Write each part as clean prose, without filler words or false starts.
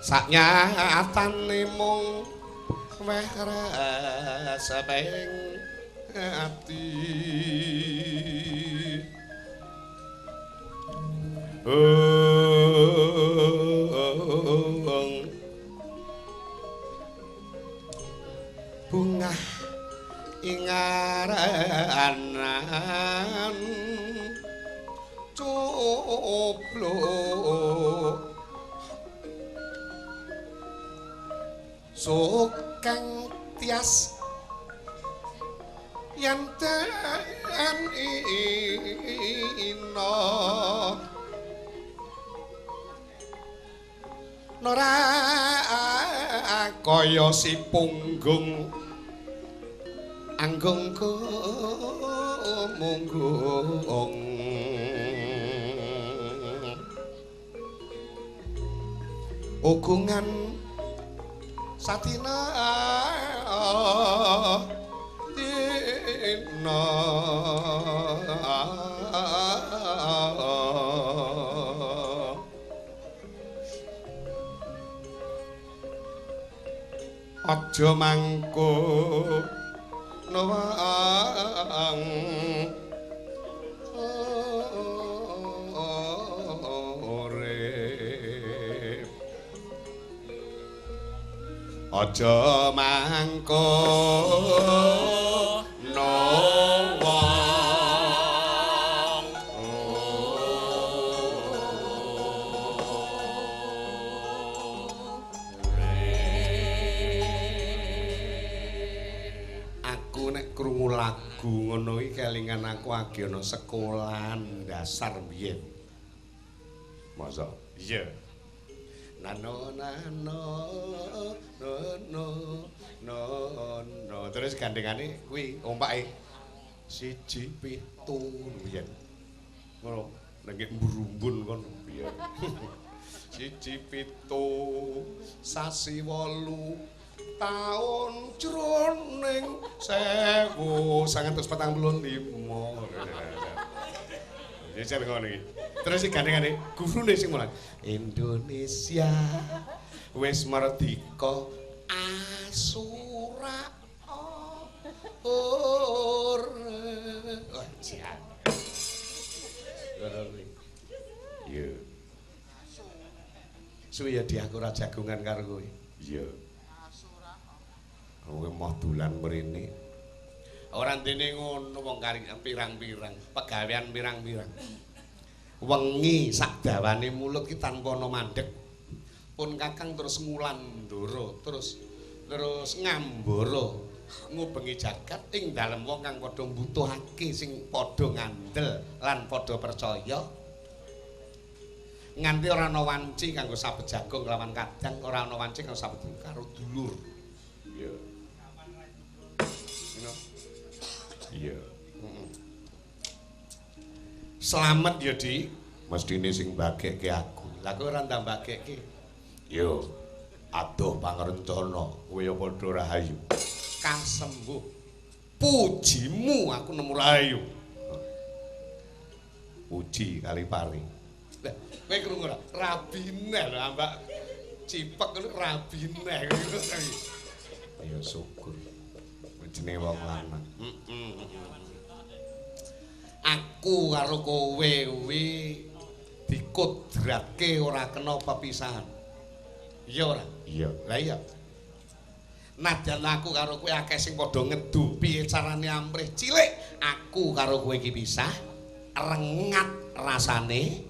saknyatane mung weh reseping ati bunga ingaranan coplo sokang tias yen ten ino nora kaya si punggung anggung munggung ugungan satina dina aja mangko nawang urip aja mangko nawang aku nek krungu lagu ngono iki kelingan aku agi ana sekolahan dasar biyen. Masa? Iya. Nano nano no no no no terus gandengane kuwi ompake 1 7 biyen. Ngono nek mbrumbun kono biyen. 1 7 sasi 8 taun jroning 1945. Ya jare ngono iki. Terus iki gandengane gurune sing mulang. Indonesia wis merdeka asura jan. Iya. Suwi ya diaku ra jagongan karo kowe. Iya. Kowe mau dolan mrene. Ora ndene ngono wong kari pirang-pirang, pegawean pirang-pirang. Wengi sak dawane mulut ki tanpa ana mandeg. Pun Kakang terus ngulandara, terus ngambara ngubengi jagat ing dalem wong kang padha mbutuhake sing padha ngandel lan padha percaya. Nganti ora ana wanci kanggo sabejagong lawan kadang, ora ana wanci kanggo sabejagong karo dulur. Iya. Iya. Slamet ya, Dik. Mestine sing mbagekke aku. Lah kowe ora ndak mbagekke. Yo. Adoh pangerencana, kowe ya padha rahayu. Kasembuh. Pujimu aku nemu rahayu. Puji kali pari. Lah, kowe krungu ora? Rabineh lho, Mbak. Cipek ngono rabineh ngono. Ya syukur. Jenenge wong lanang. Aku karo kowe kuwi dikudratke ora kena pepisahan. Iya ora? Iya. Lah iya. Nadyan aku karo kowe akeh sing padha ngedu piye carane amrih cilik, aku karo kowe iki pisah, rengat rasane,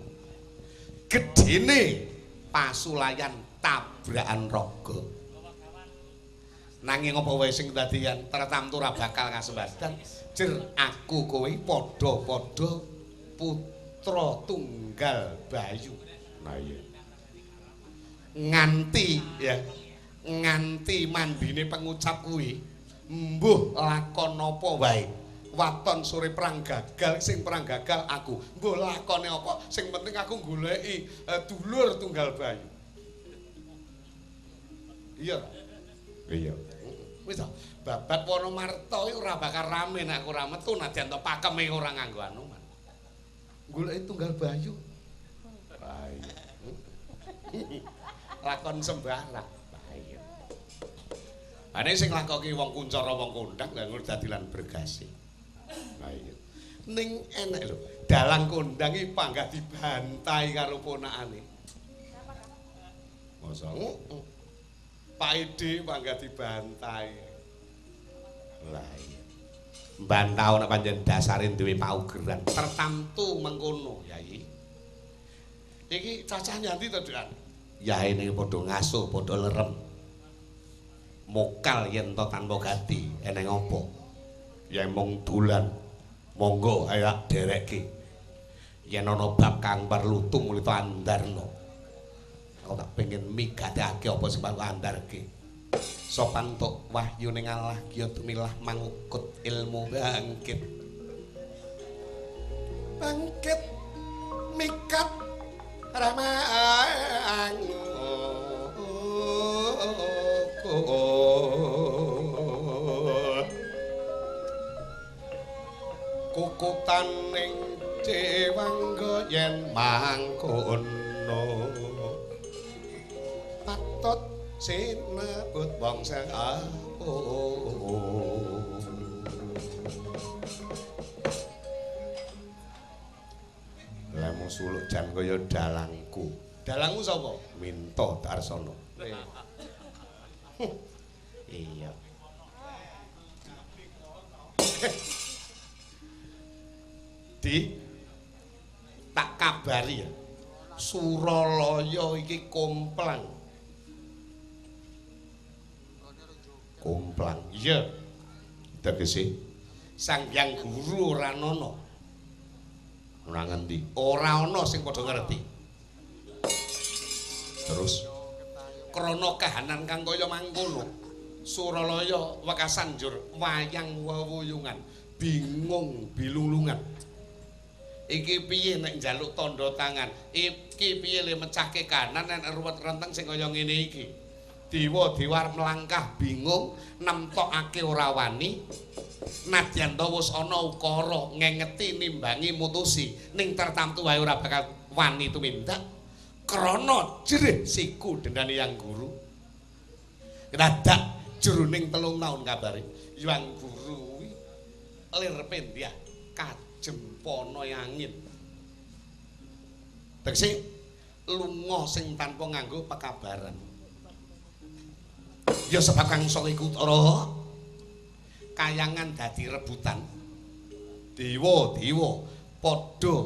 gedene pasulayan tabrakan raga. Nanging apa wae sing dadian tertamtu ora bakal kasembadan. Jer aku kowe padha-padha putra tunggal Bayu. Nah iya. Nganti mandine pengucap kuwi mbuh lakon apa wae. Waton sore perang gagal, sing perang gagal aku. Mbuh lakone apa, sing penting aku goleki dulur tunggal Bayu. Iya. Iya. Wis to, babat Wonomarta iki ora bakal rame nek aku ora metu nadyan to pakeme ora nganggo anu man. Goleki tunggal Bayu. lakon sembarang. Baik. Ane sing lakoki wong kuncara wong kondang lha ngono dadi lan bergasi. Baik. Ning enek lho, dalang kondang iki panggah dibantai karo ponakane. Masa Pak Edi panggah dibantai. Lah iya. Mbantau nek pancen dasare duwe paugeran tertamtu mengkono, Yai. Iki cacah nyanti to, Dik? Yai niki padha ngasuh, padha lerem. Mokal yen to tanpa gati, eneng apa? Ya mung dolan. Monggo ayo derekke. Yen ana bab kang perlu tumulita andarno. Aku tak pengen migadake apa sing perlu andarke. Sopan tok wahyu ning Allah ya tumilah mangukut ilmu bangkit. Bangkit mikat ramang kukutan ning cewangga yen mangkono patut sinebut bangsa aku lemu suluk jan kaya dalangku. Dalangmu sapa? Minto Darsono. Iya. Di tak kabari ya. Suralaya iki komplang. Komplang. Iya. Tegese Sang Hyang Guru ora ana. Ora ngendi? Ora ana sing padha ngerti. Terus krana kahanan kang kaya mangkono, Suralaya wekasan njur wayang wewuyungan, bingung bilulungan. Iki piye nek njaluk tanda tangan? Iki piye le mecahke kanan nek ruwet renteng sing kaya ngene iki? Dewa-dewa melangkah bingung, nemtokake ora wani. Nadyan to wis ana ukara ngengeti nimbangi mutusi ning tertamtu wae ora bakal wani tumindak krana jerih siku dendane Yang Guru. Dadak jroning 3 taun kabare Yang Guru kuwi lir pendiah kajempana angin. Tegese lunga sing tanpa nganggo pekabaran. Ya sebab kang sok iku utara kayangan dadi rebutan. Dewa-dewa padha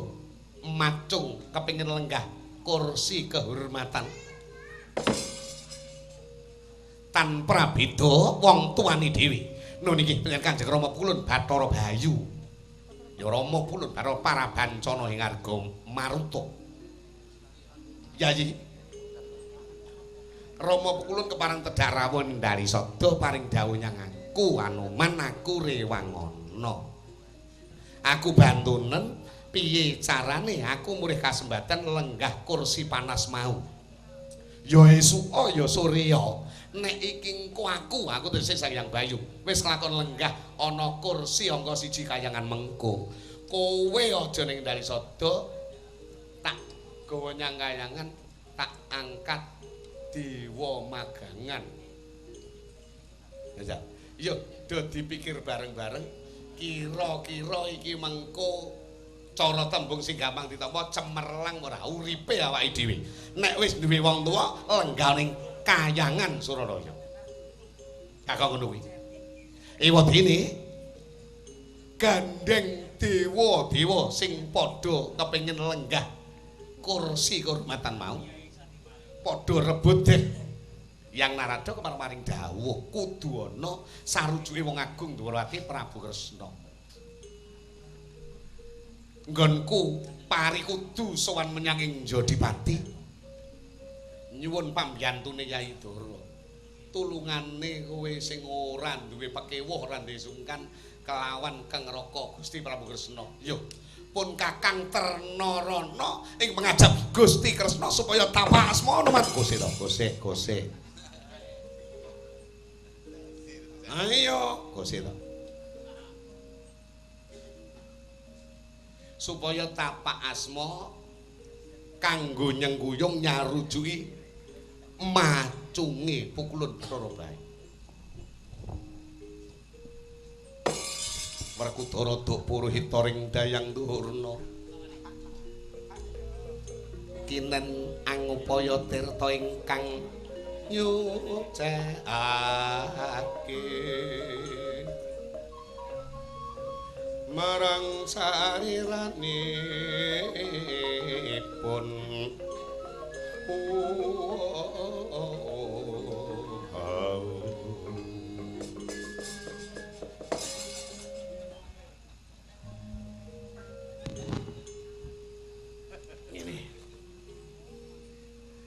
macung kepengin lenggah kursi kehormatan. Tanpa beda wong tuani dhewe. No niki pengen Kanjeng Rama Kulun Bathara Bayu. Ya Rama Kulun Bathara Parabancana ing Arga Maruta. Yayi Rama Kulun kepareng tedhak rawuh nindali sada paring dawuh nyang aku Anoman aku rewangana. Aku bantunen piye carane aku murih kasembatan lenggah kursi panas mau. Ya esuka ya surya. Nek iki engko aku tesih Sang Hyang Bayu wis nglakon lenggah ana kursi angka 1 kayangan mengko. Kowe aja ning ndali sada tak gawa nyang kayangan tak angkat dewa magangan. Ya. Yo do dipikir bareng-bareng kira-kira iki mengko cara tembung sing gampang ditampa cemerlang ora uripe awake dhewe. Nek wis duwe wong tuwa lenggah ning kayangan Suralaya. Kakang ngono kuwi. Ewadene gandeng dewa-dewa sing padha kepengin lenggah kursi kehormatan mau. Padha rebut deh. Yang Narada kemaring dawuh kudu ana sarujuke wong agung Dwarawati Prabu Kresna. Nggonku pari kudu sowan menyang ing Jodipati. Nyuwun pambiyantune Yai Dara. Tulungane kowe sing ora duwe pakewuh ora duwe sungkan kelawan Kang Raka Gusti Prabu Kresna. Yo pun Kakang Trnarana ing mengajab Gusti Kresna supaya tapak asmana mat Gusti to. Goseh. Ayo, Gusti to. Supaya tapak asma kanggo nyengguyung nyarujuki macunge pukulun Ndara Bayu. Werkudara duk puruhita ring dayang Durna. Kinen angupaya tirta ingkang nyucèake marang sariranipun.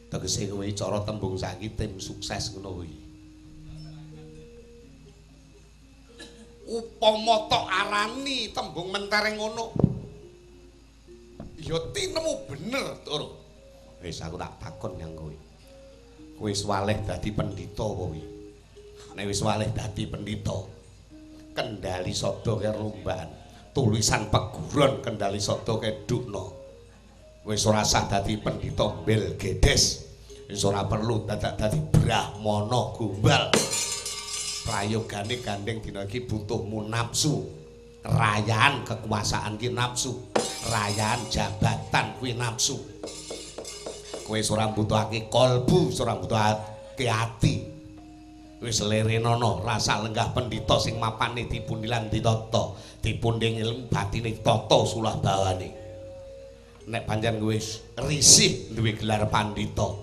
Tegese kowe cara tembung saiki tim sukses ngono kuwi. Upama tok arani tembung mentereng ngono. Ya tinemu bener, Tur. Wis aku tak takon yang kowe. Kowe wis waleh dadi pendhita apa kuwi? Nek wis waleh dadi pendhita, kendali sada kerumban, tulisan peguron kendali sada kedukna. Wis ora sah dadi pendhita mbel gedes. Wis ora perlu dadi brahmana gombal. Prayogane gandeng dina iki butuhmu nafsu. Rayaan kekuasaan ki nafsu. Rayaan jabatan kuwi nafsu. Kowe wis ora mbutuhake kalbu, ora mbutuhake ati. Wis lerenana rasa lenggah pendhita sing mapane dipundilan ditata, dipunding ilmu batine tata sulah bawane. Nek pancen kowe risih duwe gelar pandhita,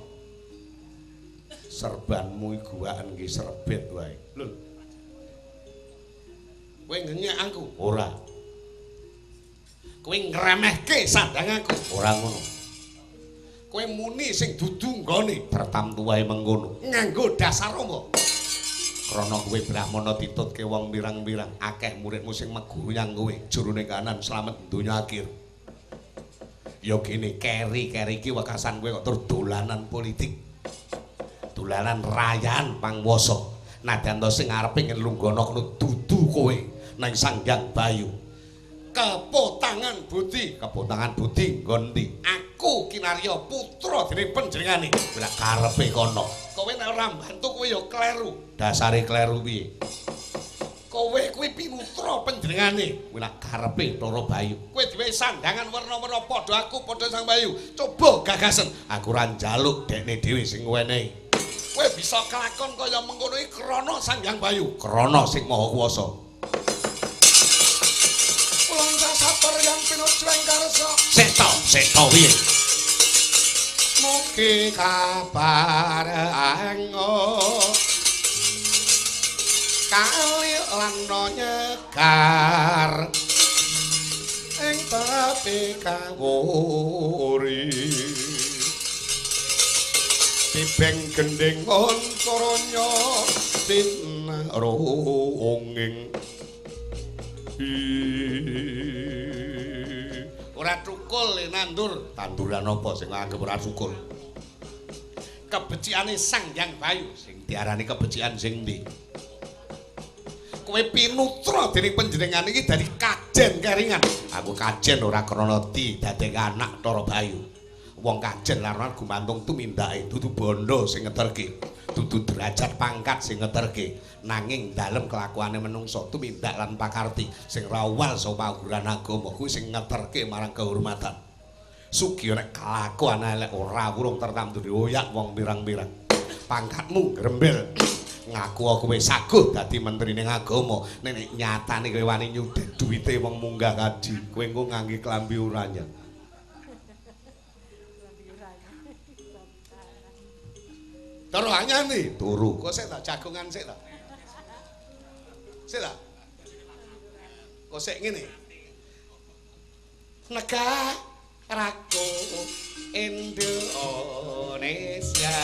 serbanmu iku guwaken nggih serbet wae. Lho. Kowe ngenyek aku? Ora. Kowe ngremehke sandanganku? Ora ngono. Kowe muni sing dudu nggone tertamtu wae mengkono. Nganggo dasar apa? Krana kowe brahmana ditutke wong pirang-pirang, akeh muridmu sing meguyang kowe jurune kanan slamet donya akhir. Ya gini keri-keri iki wekasan kowe kok tur dolanan politik. Dolanan rayaan pangwasa. Nadyan to sing arepe ngelunggono kono dudu kowe nang Sanghyang Bayu. Kepotangan budi nggon ndi? Aku kinarya putra dening panjenengane. Ora karepe kono. Kowe nek ora mbantu kowe ya kleru. Dasare kleru piye? Kowe kuwi pinutra panjenengane. Kuwi nak karepe Ndara Bayu. Kowe dhewe sandangan werna-werna padha aku padha Sang Bayu. Coba gagasen. Aku ora njaluk dekne dhewe sing wenehi. Kowe bisa kelakon kaya mengkono iki krana Sang Hyang Bayu, krana sing maha kuwasa. Kula sabar yang pinujreng karsa. Seta piye? Mugi kabar ango kali lano nyekar ing tapi kawuri tibeng gending ontornya tinaronging ora cukul nandur tanduran apa sing anggap ora cukul kebeciane Sang Hyang Bayu sing diarani kebecikan sing ndi kowe pinutra dening panjenengan iki dadi kajen keringan. Aku kajen ora krana didadekake anak Ndara Bayu. Wong kajen laran gumantung tumindake, dudu bondo sing ngeterke, dudu derajat pangkat sing ngeterke, nanging dalem kelakuane menungso tumindak lan pakarti sing rawal saka paugeran agama kuwi sing ngeterke marang kehormatan. Sugi nek kelakuan elek ora wurung tertamtu dioyak wong pirang-pirang. Pangkatmu grembel. Ngaku aku wis saguh dadi menteri ning agama nek nyatane kowe wani nyudet duwite wong munggah kaji kowe engko ngangge klambi uranya turu anyane turu kok sik tak jagongan sik ta kok sik ngene negaraku Indonesia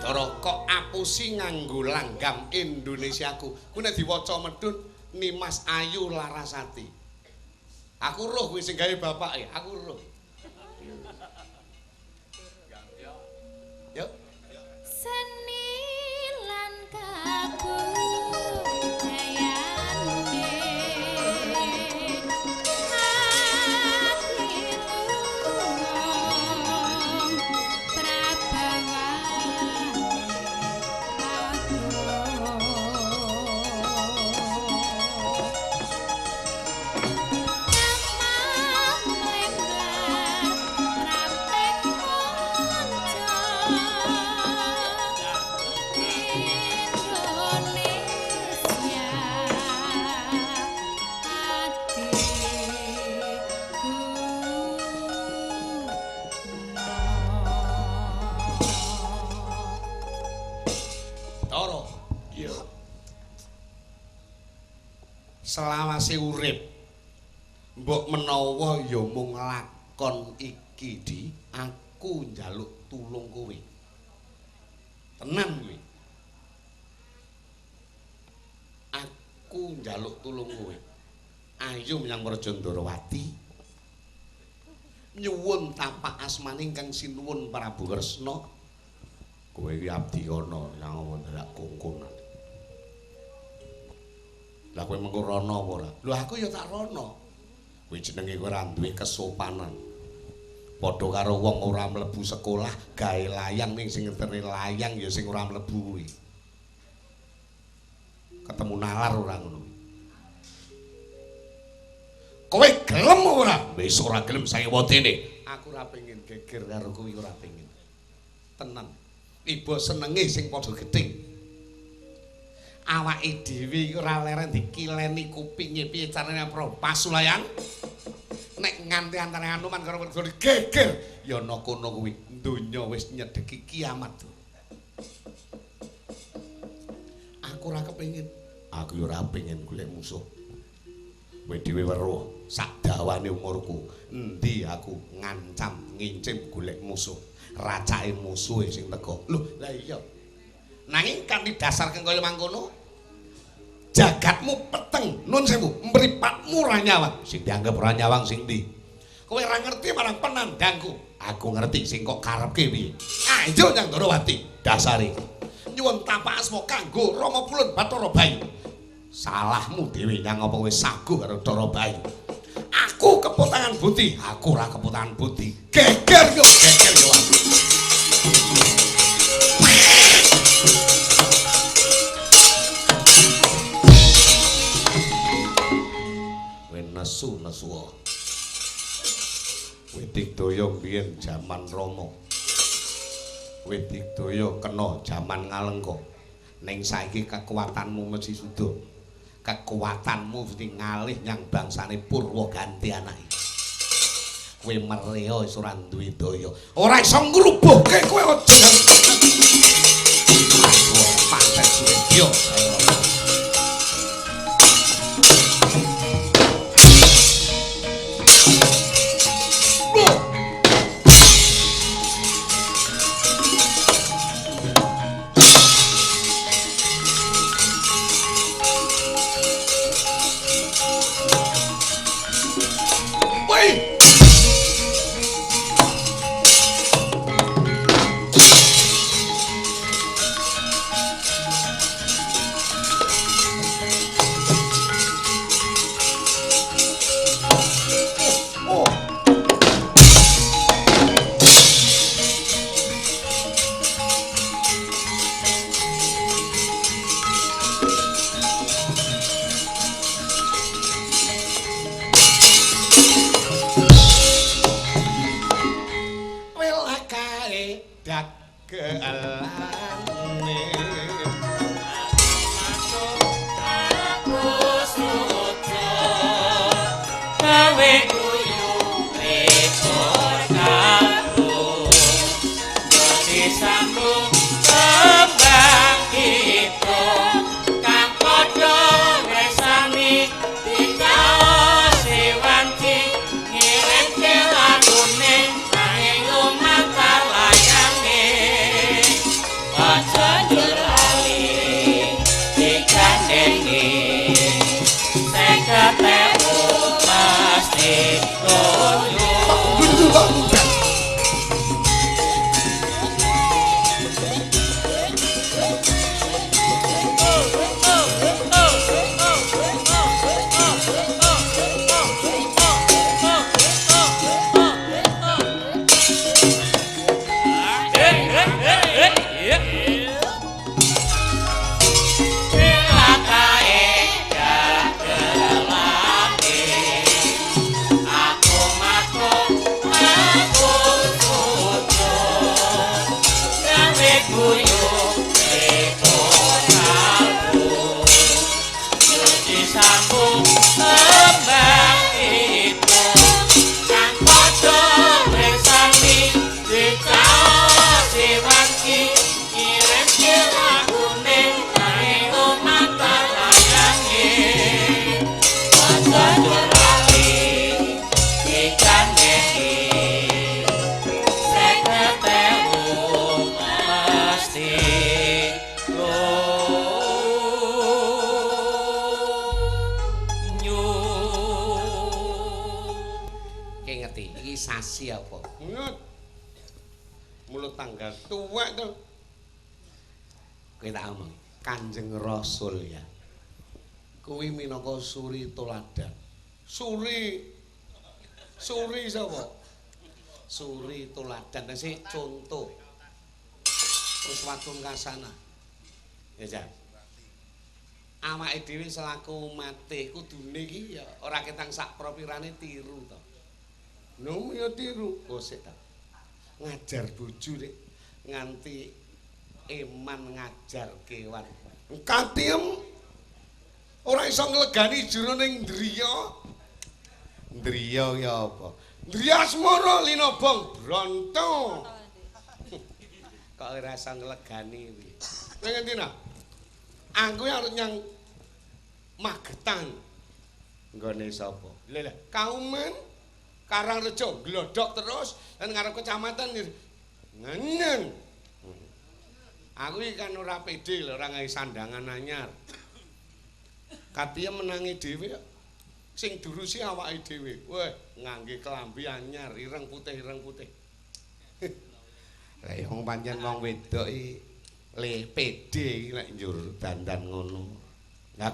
Ora kok apusi nganggo langgam Indonesiaku. Ku nek diwaca medhun Nimas Ayu Larasati. Aku roh kuwi sing gawe bapake, aku roh. Yo. Seni lan kabudayane ati lumong prabawan Tara. Iya. Selawase urip mbok menawa ya mung lakon iki di aku njaluk tulung kowe. Tenan kowe. Aku njaluk tulung kowe. Ayo menyang Praja Ndarawati. Nyuwun tapak asmane ingkang sinuwun Prabu Kresna. Kowe iki abdi kana yang ndelok kongkonan. Lah kowe mengko rono apa ora? Lho aku ya tak rono. Kowe jenenge kowe ora duwe kesopanan. Padha karo wong ora mlebu sekolah gawe layang ning sing ngerteni layang ya sing ora mlebu kuwi. Ketemu nalar ora ngono. Kowe gelem ora? Wis ora gelem saewa dene. Aku ora pengin geger karo kowe ora pengin. Tenan. Ibu senenge sing padha gething. Awake dhewe ora leren dikileni kupinge piye carane pro pasulayan. Nek nganti antane Hanuman karo Werkudara geger ya ana kono kuwi donya wis nyedeki kiamat. Aku ora kepengin. Aku ora pengin golek musuh. Kowe dhewe weruh sak dawane umurku endi aku ngancam ngincim golek musuh. Racake musuhe sing teko. Lho, lah iya. Nanging kanthi dasar kaya mangkono jagatmu peteng, nun sewu, mripatmu ora nyawang. Sing dianggep ora nyawang sing ndi? Kowe ora ngerti marang penandangku. Aku ngerti sing kok karepke piye. Ayo Nyang Ndarawati, dasare. Nyuwun tapak asma kanggo Rama Pulun Bathara Bayu. Salahmu dhewe nyang apa kowe sagu karo Dara Bayu. Aku keputangan budi, aku ora keputangan budi. Geger yo, geger yo. Nesu-nesu. Wedik daya biyen jaman Rama. Wedik daya kena jaman Ngalengka. Ning saiki kekuatanmu mesti suda. Kekuatanmu mesti ngalih nyang bangsane Purwaganti anake. Kowe mereo wis ora duwe daya. Ora iso ngrubuhke kowe aja. Aku pantes suwe yo. Sasi apa? Mulut tanggal tuwek to. Kowe tak omong, Kanjeng Rasul ya. Kuwi minangka suri toladan. Suri sapa? Suri toladan sing contoh. Terus watun kasana. Ya Jan. Awake dhewe selaku mate kudune iki ya ora ketang sak propirane tiru to. Nom ya tiru, kosek ta. Ngajar bojo rek nganti eman ngajar kewan. Katiem ora iso nglegani jero ning driya. Driya ya apa? Driya asmara linobong bronto. Kok ora iso nglegani kuwi. Ning endi nah? Aku arep nyang Magetan. Nggone sapa? Lha Kauman Karangrejo glodok terus dan ngarep kecamatan ngenen. Aku iki kan ora pede lho ora gawe sandangan anyar. Katiem menangi dhewe sing durusi awake dhewe. Wah, ngangge kelambi anyar ireng putih. Lah ya wong pancen wong wedok iki le pede iki nek njur dandan ngono. Lah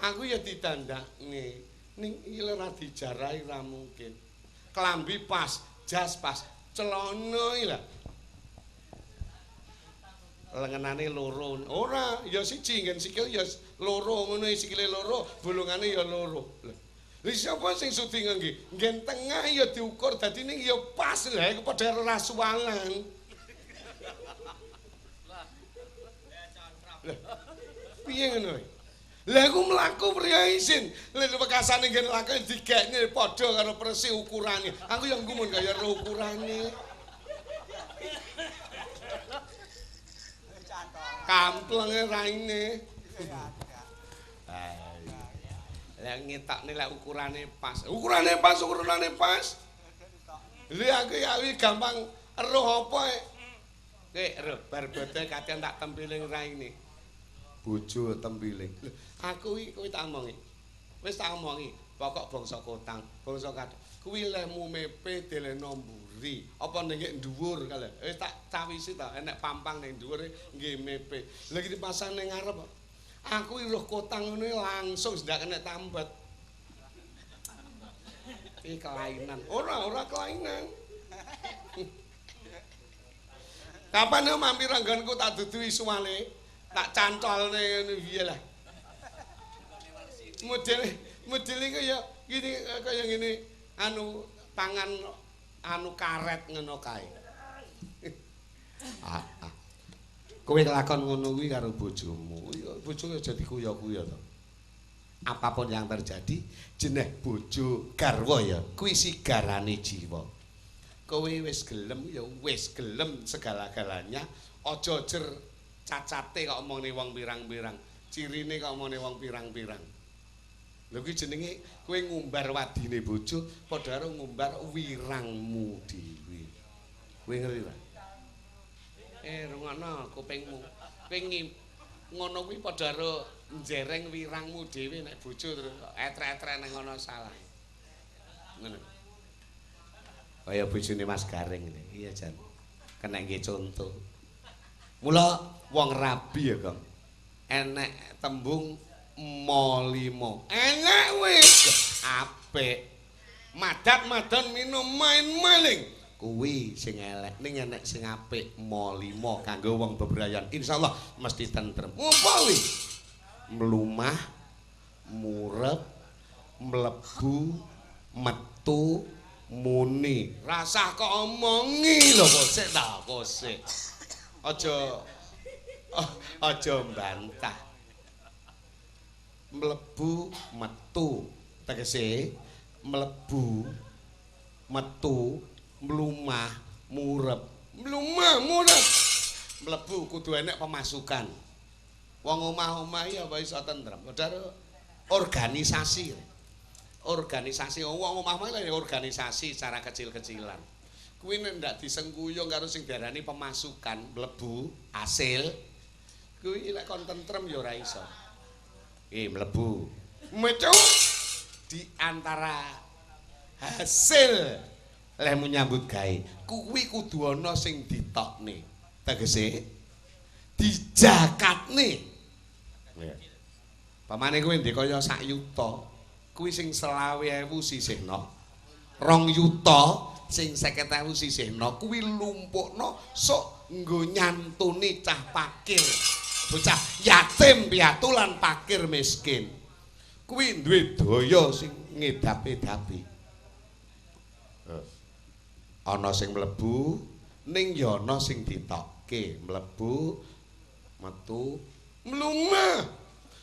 aku ya ditandakne. Ning iki ora dijarahi ora mungkin. Klambi pas, jas pas, celana iki lho. Lengenane loro. Ora, ya siji nggen sikil ya loro ngono sikile loro, bolongane ya loro. Lha sapa sing sudi ngangge? Nggen tengah ya diukur dadi ning ya pas lho, iku padha karo rasuwalan. Piye ngono? Lah aku mlaku priya isin. Lha bekasane nggen lakone digekne padha karo persis ukurane. Aku yang gumun kaya ukurane. Kamplenge raine. Lah ngetokne lek ukurane pas. Ukurane pas. Lha aku ya gampang eruh apa e. Nek eruh bar bote kadang tak tempiling raine. Bojo tempiling. Aku iki kowe tak omongi. Wis tak omongi, pokok bangsa kotang, bangsa kadang. Kuwi lemu mepe deleno mburi. Apa ning dhuwur kale. Wis tak cawisi ta, enek pampang ning dhuwur nggih mepe. Lah iki dipasang ning ngarep. Aku iruh kotang ngono langsung ndak kena tambet. Iki kelainan. Ora kelainan. Kapan mampir anggonku tak dudui suwale? Tak cantolne ngene piye lah. Model iki ya gini kaya ngene anu tangan anu karet ngono kae. Kowe kelakon ngono kuwi karo bojomu. Bojomu aja dikuya-kuya to. Apapun yang terjadi jeneng bojo garwa ya kuwi sigarane jiwa. Kowe wis gelem ya wis gelem segala-galanya aja jer cacate kok omongne wong pirang-pirang, cirine kok omongne wong pirang-pirang. Lha kuwi jenenge kowe ngumbar wadine bojo padha karo ngumbar wirangmu dhewe. Kowe ngerti ta? Rungokno kupingmu. Kowe ngono kuwi padha karo njereng wirangmu dhewe nek bojo terus etrek-etrek nang ngono salah. Ngono. Kaya bojone Mas Garing iki. Iya, Jan. Kena nggih contoh. Mula wong rabi ya, Kang. Enek tembung molimo. Enek wis apik. Madat-madan minum main maling. Kuwi sing elek ning enek sing apik molimo kanggo wong bebrayan. Insyaallah mesti tentrem. Apa kuwi? Mlumah, murep, mlebu, metu, muni. Rasah kok omongi lho kok ta, kosek. Aja mbantah. Mlebu metu tegese mlebu metu mlumah murep. Mlebu kudu enek pemasukan. Wong omah-omah ya apa iso tentrem. Padahal organisasi. organisasi wong omah mah organisasi secara kecil-kecilan. Kuwi nek ndak disengkuyung karo sing diarani pemasukan mlebu hasil kuwi lek kon tentrem ya ora iso. Mlebu. Metu di antara hasil lemu nyambut gawe kuwi kudu ana sing ditokne. Tegese dijakatne. Pamane kuwi ndek kaya sak yuta, kuwi sing 20.000 sisihna. 2 yuta sing 50.000 sisihna kuwi lumpukna sok nggo nyantuni cah pakir. Bocah yatim piatu lan pakir miskin. Kuwi duwe daya sing ngedap-edapi. Ana sing mlebu ning ya ana sing ditokke, mlebu metu mlumah.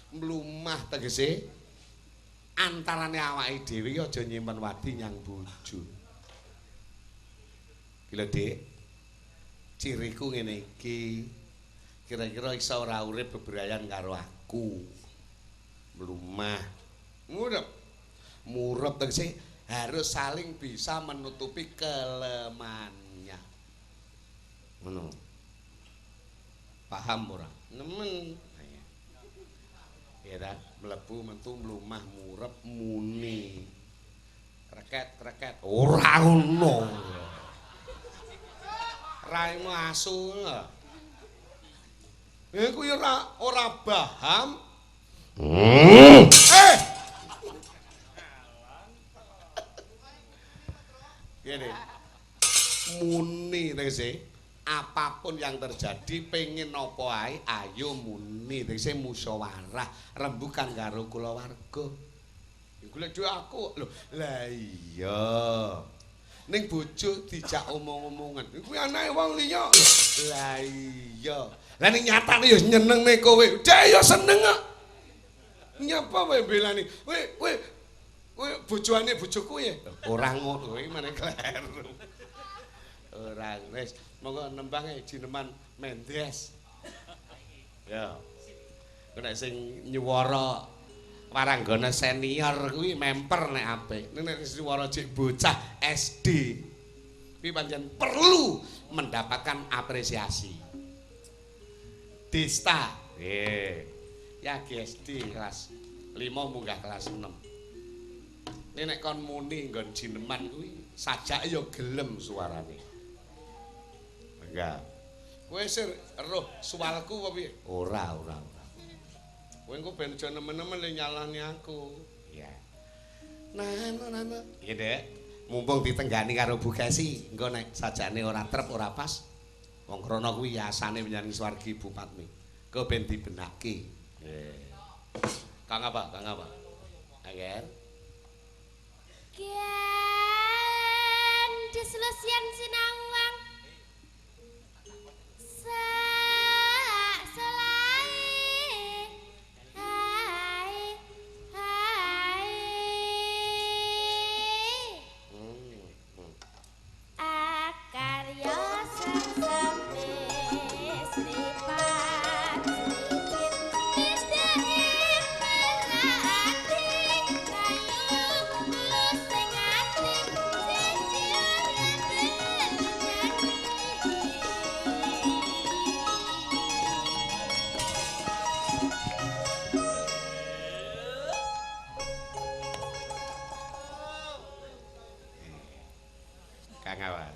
Mlumah tegese antarane awake dhewe aja nyimpen wadi nyang bojo. Lho Dik, ciriku ngene iki. Kira-kira iso ora urip bebrayan karo aku. Mlumah. Murep tegese harus saling bisa menutupi kelemahannya. Ngono. Paham ora? Nemen. Ya ta, mlebu metu mlumah murep muni. Kreket-kreket. Ora ngono. Raimu asu lho. Kuwi ora paham. Gini. Muni tegese apapun yang terjadi pengen apa ae ayo muni tegese musyawarah rembugan karo kulawarga. Iku lek aku lho. Lah iya. Ning bojo dijak omong-omongan. Kuwi anake wong liya. Lah iya. Lah ning nyatane ya nyenengne kowe. Dek ya seneng kok. Nyapa wae belani. Kowe bojone bojoku ya. Ora ngono kuwi meneh kleru. Ora wis monggo nembang jineman Mendes. Ya. Nek sing nyuwara waranggana senior kuwi memper nek apik. Nek nyuwara cek bocah SD kuwi pancen perlu mendapatkan apresiasi. Desta. Ya SD kelas 5 munggah kelas 6. Nek kon muni nggon jineman kuwi sajake ya gelem suarane. Enggak. Kowe sir roh suwalku apa piye? Ora. Kowe engko ben aja nemen-nemen nyalani aku. Iya. Nah. Iya, Dek. Mumpung ditenggani karo Bu Kesi, engko nek sajane ora trep ora pas. Wong krana kuwi yasane menyang swargi Bupatmi. Engko ben dibenake. Kang apa? Ager. Kian diselusian sinawang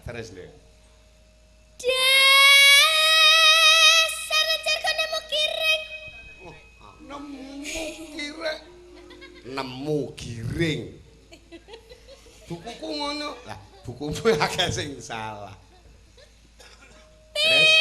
Terus lho. Dasar jargon nemu kiring. Nemu giring. Bukuku ngono. Lah, bukumu akeh sing salah. Terus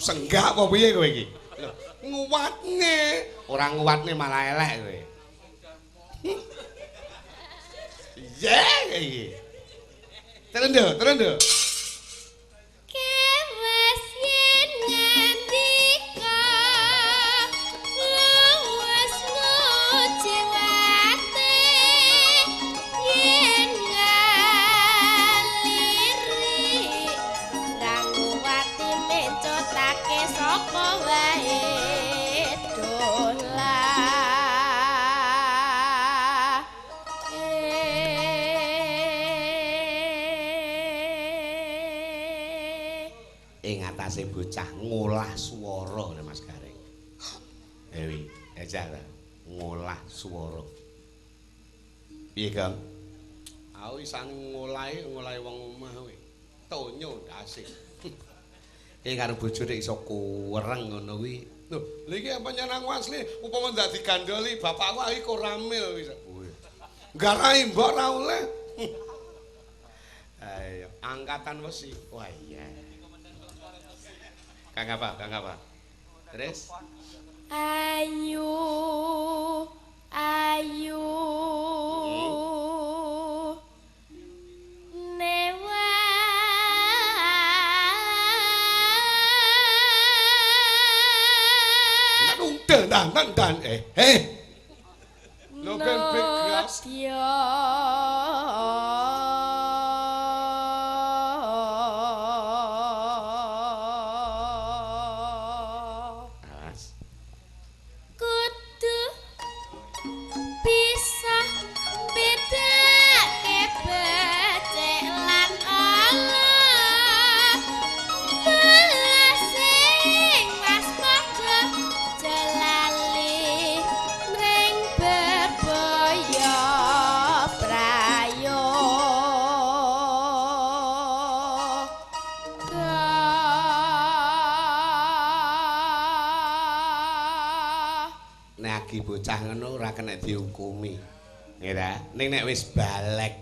senggak apa piye kowe iki? Lho, nguwatne. Ora nguwatne malah elek kowe. Iya iki. Terende. Kewas yen ngandika luwes ngujiwate yen ngaliri ranguwati mencotake sapa wae dola ing atase bocah ngolah swara Mas Gareng. Ewi, ejak ta. Ngolah swara. Piye, Kang? Aku isan ngolahi wong omah kuwi. Tonyo asik. Ki karo bojone iso kuwereng ngono kuwi. Lho, lha iki apa nyanang asli upama dadi gandoli bapakku iki kok ramil wis. Garai mbok ra oleh. Ayo, angkatan wesi. Wah iya. Kang apa? Terus? Ayu. Newa. Dan. Lo ben begas. Bocah ngono ora kena dihukumi. Ngira, ning nek wis balek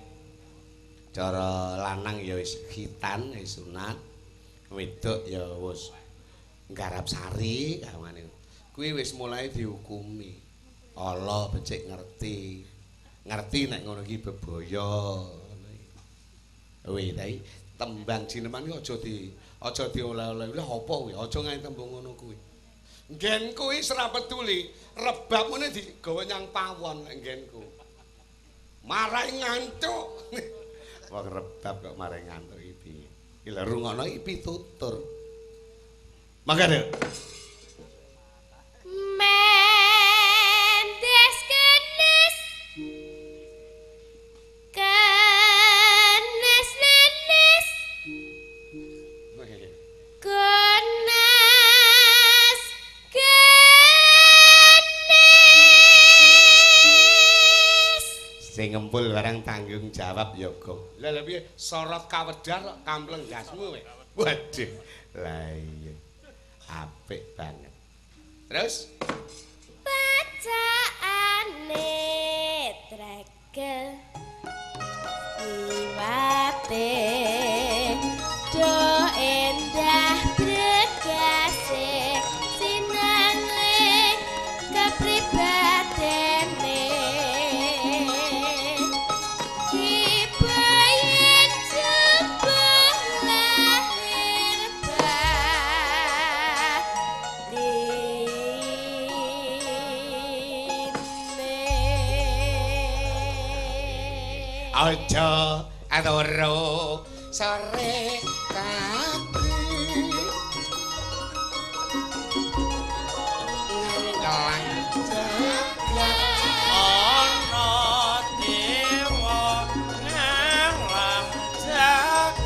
cara lanang ya wis khitan, wis sunat. Wedok ya wis nggarap sari kawane. Kuwi wis mulai dihukumi. Allah becik ngerti. Ngerti nek ngono iki bebaya. Wih, dai tembang jineman iki aja dioleh-oleh. Lha apa kuwi? Aja nganti tembung ngono kuwi. Nggenku iki ora peduli, rebab ngene digawa nyang pawon nek nggenku. Marai ngantuk. Wong rebab kok marai ngantuk iki piye? Iki lho rungokno iki pitutur. Mangkane. Mendes kenes. Kenes nenes. Kenes. Sing ngempul barang tanggung jawab ya, Gong. Lah piye sorot kawedar kok kampleng gasmu kowe. Waduh. Lah iya. Apik banget. Terus bacaane tregel liwate do endah bregase sinange kepribadene ibayen jebah lahir aja adoro sore kabeh ngelang jagat ana dewa ngelang jagat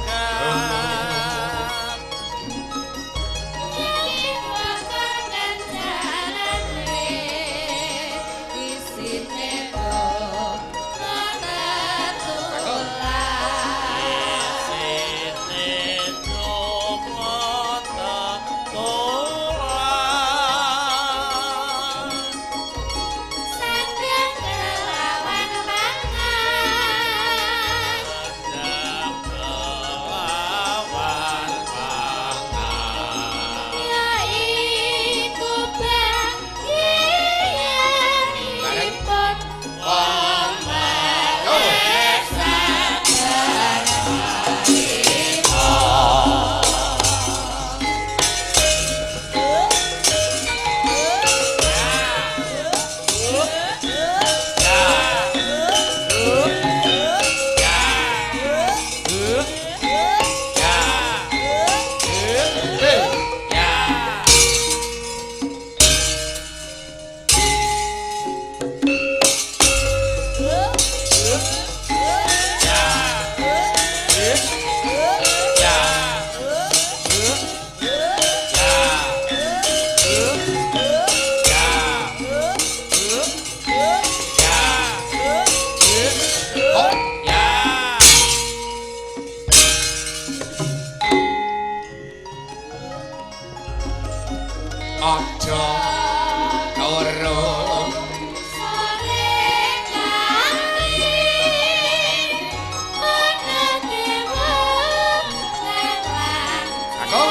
aja turun sore kali ana dewa lewat aku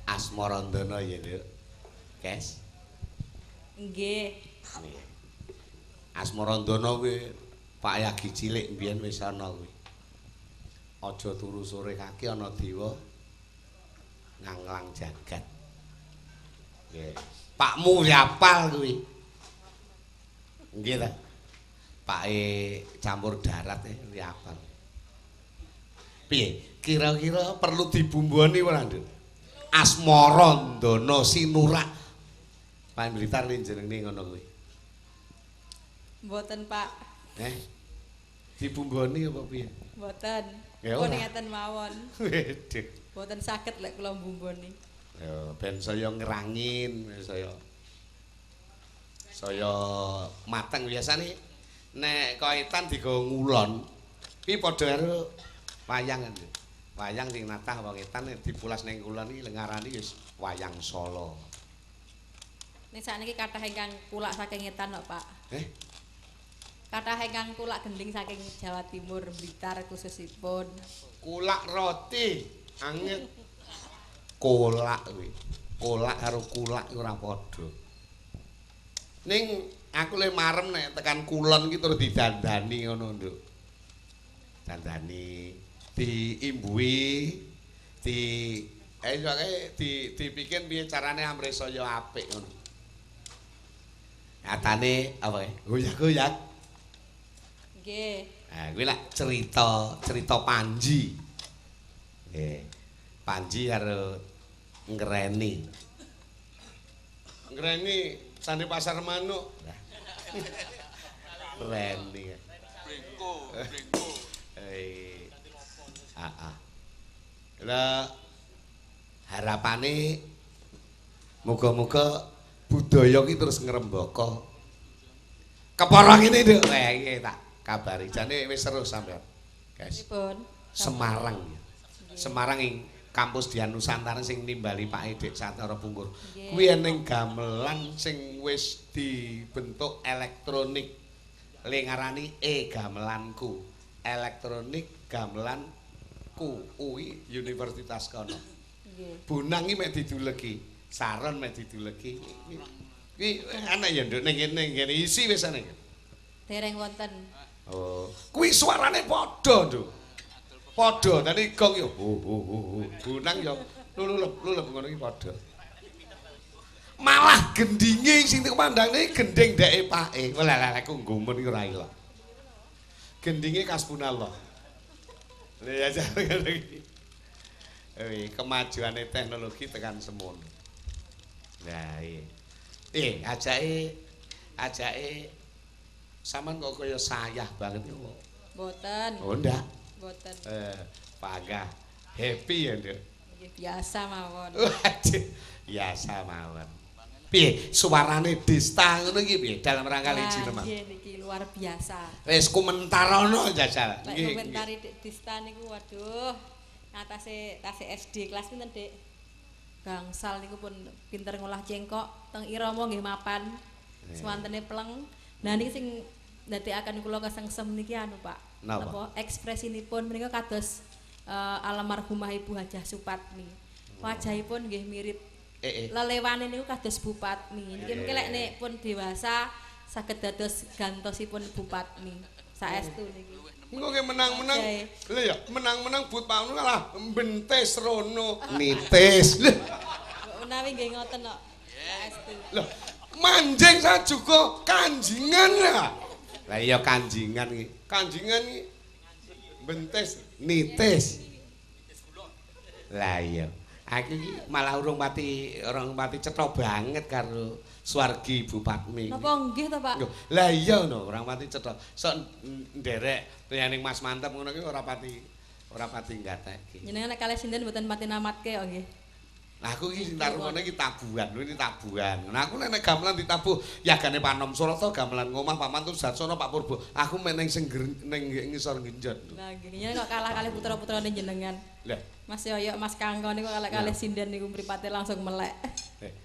Asmarandana ya, Nduk. Kes. nggih Asmarandana kuwi Pak Yagi cilik mbiyen wis ana kuwi. Aja turu sore kaki ana dewa nganglang jagat. Nggih. Pakmu yapal kuwi. Nggih ta? Pake campur darat yapal. Piye? Kira-kira perlu dibumboni ora, Nduk? Asmarandana sinurak. Pak Blitar jenenge ngono kuwi. mboten Pak Dibumboni apa piye? mboten Ya, pun ora. ngeten mawon Wedhe. mboten saged lek kula mbumboni Ya ben saya ngerangin, saya mateng biasane nek kaitan digawa ngulon iki padha karo wayang kan. Wayang sing natah wetan dipulas ning kulon iki ngarani wis wayang Solo. ning sakniki kathah ingkang kulak saking ngetan kok Pak kathah ingkang kulak gending saking Jawa Timur Blitar khususipun Kulak roti angin kolak kuwi. Kolak karo kulak ora padha. Ning aku le marem nek tekan kulon iki terus didandani ngono, Nduk. Dandani diimbui dipikir piye carane amresaya apik ngono. Atane apa ya? Goyak-goyak. nggih Nah, kuwi lak cerita Panji. Nggih. Panji karo Ngreni. Ngreni sane pasar manuk. Ngreni. Blengko. Lah harapane muga-muga budaya ki terus ngrembaka. Kepara ngene, Nduk. Iki tak kabari. Jane wis seru sampean. Guys. pripun Semarang. Semarang ing kampus Dian Nusantara sing nimbali Pak Edik Satara Pungkur. Kuwi ning gamelan sing wis dibentuk elektronik. Le ngarani gamelanku. Elektronik gamelanku UI Universitas kono. nggih Bonang iki mek diduleki, saron mek diduleki. Kuwi ana ya Nduk ning kene isi wis ana. dereng wonten Oh, kuwi suarane padha, Nduk. Padha, dadi gong yo bonang yo lulep ngono iki padha. Malah gendinge sing dikumandhangne gending deke pake. Lah aku nggumun iki ora ilang. Gendinge kasbunallah. Lha ya jare ngono iki. Kemajuane teknologi tekan semono. Nah, iya. Ajake sampean kok kaya sayah banget kok. mboten Oh, ndak. mboten Panggah. Happy ya, Nduk. nggih biasa mawon Waduh, biasa mawon. Piye suarane Desta ngono iki piye dalam rangka liji Lemah? nggih niki luar biasa Wis komentar ono jajal. lek komentari Dista niku waduh atase SD kelas pinten Dik gangsal niku pun pinter ngolah cengkok teng irama nggih mapan swantene pleng nah niki sing ndadekaken kula kesengsem niki anu Pak Napa? Ekspresinipun menika kados almarhumah Ibu Hajah Supatmi. Wajahipun nggih mirip lelewane niku kados Bupatmi. Niki mengki lek nek pun dewasa saged dados gantosipun Bupatmi. Saestu niki. Engko nggih menang-menang. Lha ya, menang-menang Bupatmi kalah mbentes rono. Nitis. Lho, menawi nggih ngoten kok. Saestu. Lho, manjing sajuga kanjingan lah. Lah iya kanjingan iki. Kanjingan iki mbentes, nitis. Lah iya. Aku iki malah urung pati cetha banget karo swargi Bupatmi. Napa nggih to, Pak? Lah iya no, ora pati cetha. Sok nderek liyaning Mas Mantep ngono ki ora pati nggatekke. Jenengan nek kalih sinden mboten pati namatke kok nggih. Lah aku iki tarungane iki tabuhan, ini tabuhan. Nah aku nek gamelan ditabuh yagane Panom Surata gamelan ngomah Pak Mantur Sarsono Pak Purbo. Aku meneng sing ning ngisor ngenjot. Lah nggih kok kalah kalih putra-putrane jenengan. Lah Mas Yoyo, Mas Kangko niku kalih sinden niku mripate langsung melek.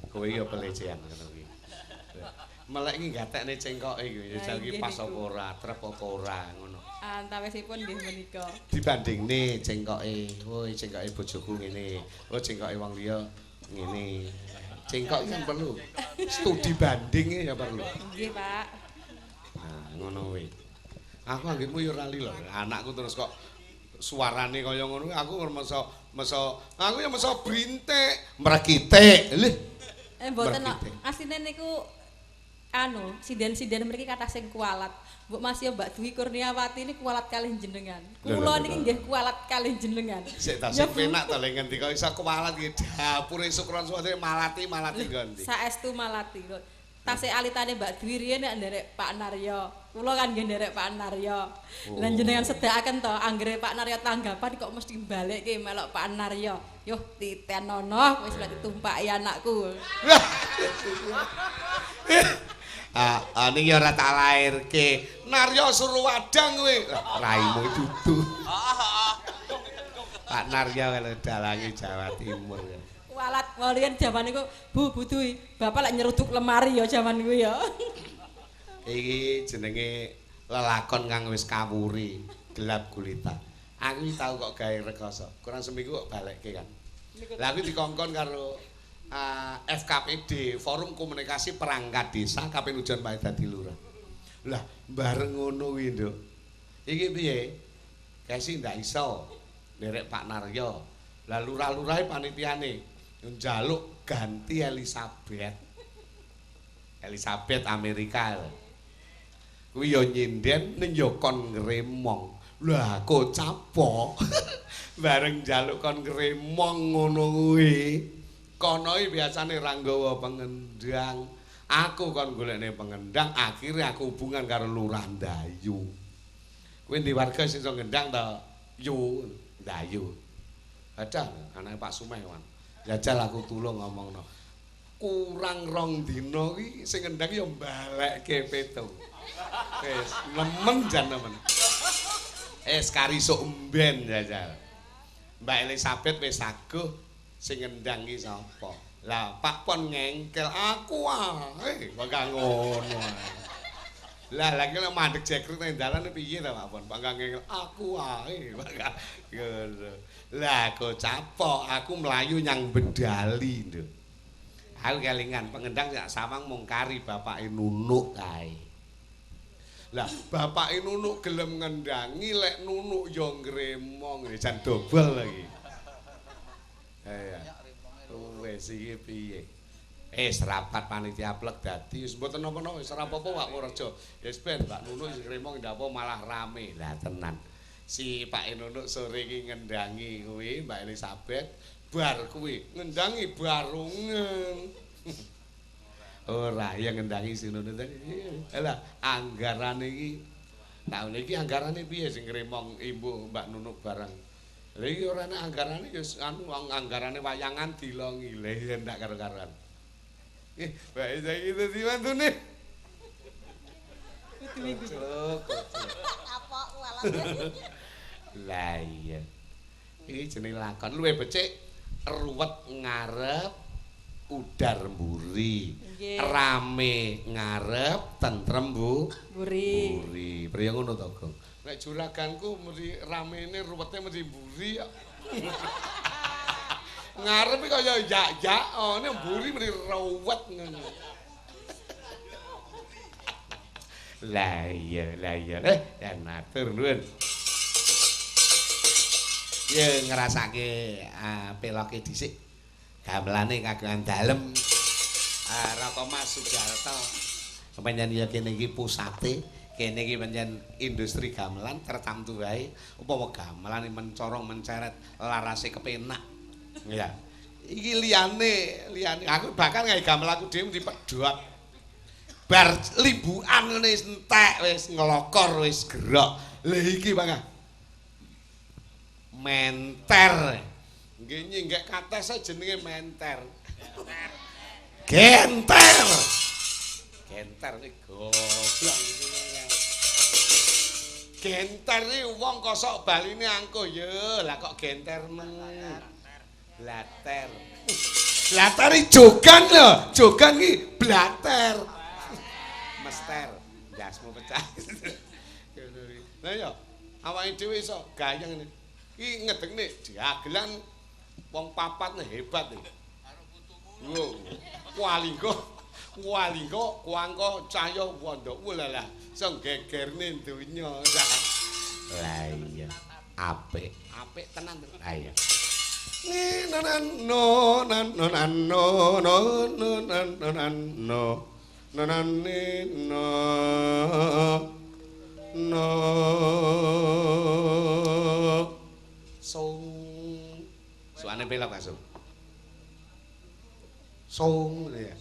Kowe iki pelecehan ngono kuwi. Melek iki gatekne cengkoke iki ya iki pas apa ora, trep apa ora ngono. Antawisipun nggih menika. Dibandingne cengkoke, woi cengkoke bojoku ngene, oh cengkoke wong liya ngene. Cengkok iki kan perlu studi banding ya perlu. Nggih, Pak. Nah, ngono kuwi. Aku anggitmu yo ora lila, anakku terus kok suarane kaya ngono aku mesa aku ya mesa brintik, mrekitik. Lho. Mboten asline niku sinden-sinden mriki kathah sing kualat. Mbok Mas yo Mbak Dwi Kurniawati ini kualat kalih jenengan. Kula niki nggih kualat kalih jenengan. Sik ta sing penak to lek ngendika iso kualat iki dapure Sukron Suwati malati ganti. Saestu malati kok. Tasih alitane Mbak Dwi riyen nek nderek Pak Naryo. Kula kan nggih nderek Pak Naryo. Lan jenengan sedakaken to anggere Pak Naryo tanggapan kok mesti balekke melok Pak Naryo. Yuh titenono wis lek ditumpaki anakku. Niki ora tak lairke. Naryo Surwadang kowe. Raimu dudu. Pak Naryo kalau dalange Jawa Timur. Kualat walian jaman niku Bu Dwi, Bapak lek nyeruduk lemari ya jaman kuwi ya. Iki jenenge lelakon kang wis kawuri, gelap gulita. Aku iki tau kok gawe rekoso. Kurang seminggu kok balekke kan. Lah aku dikongkon karo FKPD, Forum Komunikasi Perangkat Desa Kapinujon Pahit dadi Lurah. Lah bareng ngono kuwi, Nduk. Iki piye? Kesi ndak iso nderek Pak Naryo. Lah lurah-lurahe panitiane njaluk ganti Elizabeth Amerika. Kuwi yo nyinden ning yo kon ngremong. Lah kok capok. Bareng njaluk kon ngremong ngono kuwi. Kono iki biasane ra nggawa pengendang. Aku kon golekne pengendang, akhirnya aku hubungan karo Lurah Ndayu. Kuwi ndi warga sing iso ngendang ta? Yu, Ndayu. Ada anake Pak Sumehwan. Jajal aku tulung ngomongno. Kurang 2 dina iki sing ngendang ya mbalekke petung. Wis nemen jan nemen. Karisuk emben jajal. Mbak Elizabeth wis saguh sing ngendang iki sapa? Lah Pak Pon ngengkel aku ae kok ngono. Lah lagi nek mandeg jekrut nang dalan piye ta Pak Pon? Pak ngengkel aku ae. Ngono. Lah kok capok aku melayu nyang Bedali, Nduk. Aku kelingan pengendang sak sawang mung kari bapake Nunuk kae. Lah bapake Nunuk gelem ngendangi lek Nunuk yo ngremong jan dobel lagi. Ya. Wes iki piye? Rapat panitia plek dadi wis mboten napa-napa wis ora apa-apa Pak Purworejo. Wis ben Mbak Nunuk sing ngremong ndak apa malah rame. Lah tenan. Si Pak Nunuk sore iki ngendangi kuwi Mbak Elizabeth bar kuwi ngendangi barungan. Ora ya ngendangi si Nunuk tadi. Lah anggarane iki taun iki anggarane piye sing ngremong Ibu Mbak Nunuk barang. Lha iki ora nek anggarane ya anggarane wayangan dilongi lha ndak karo-karoan. Mbak saiki dadi mantune. Apa kualat. Lah iya. Iki jenenge lakon luwih becik ruwet ngarep udar mburi. Rame ngarep tentrem mburi. Priye ngono to, Gong? Nek juraganku mesti ramene ruwete mesti mburi kok. Ngarep kaya yak-yak, ne mburi mesti ruwet ngono. Lah iya. Matur nuwun. Ya ngrasake peloke dhisik. Gamelane kagungan dalem. Raka Mas Sujarto. Panjenengan ya kene iki pusate, kene iki pancen industri gamelan tertamtu wae. Upama gamelan mencorong menceret larase kepenak. Ya. Iki liyane aku bakal gawe gamelanku dhewe dipedhot. Bar limbukan ngene wis entek wis ngelokor wis gerok. Lha iki Bang. Menter. Nggih nyinggek katese jenenge menter. Genter. Genter iki goblok. Genter iki wong kosok baline angkuh ya. Lah kok genter blater. Blater iki jogan lho. Jogan iki blater. Mester. Jasmu pecah. Lah ya awake dhewe iso gayeng ini. Iki ngedekne diagelan wong papat hebat iki. Yo, walingko kuangko cahya wanda ulalah sing gegerne donya. Lah iya, apik tenan. Lah iya. Suane pelok asung. Song ya.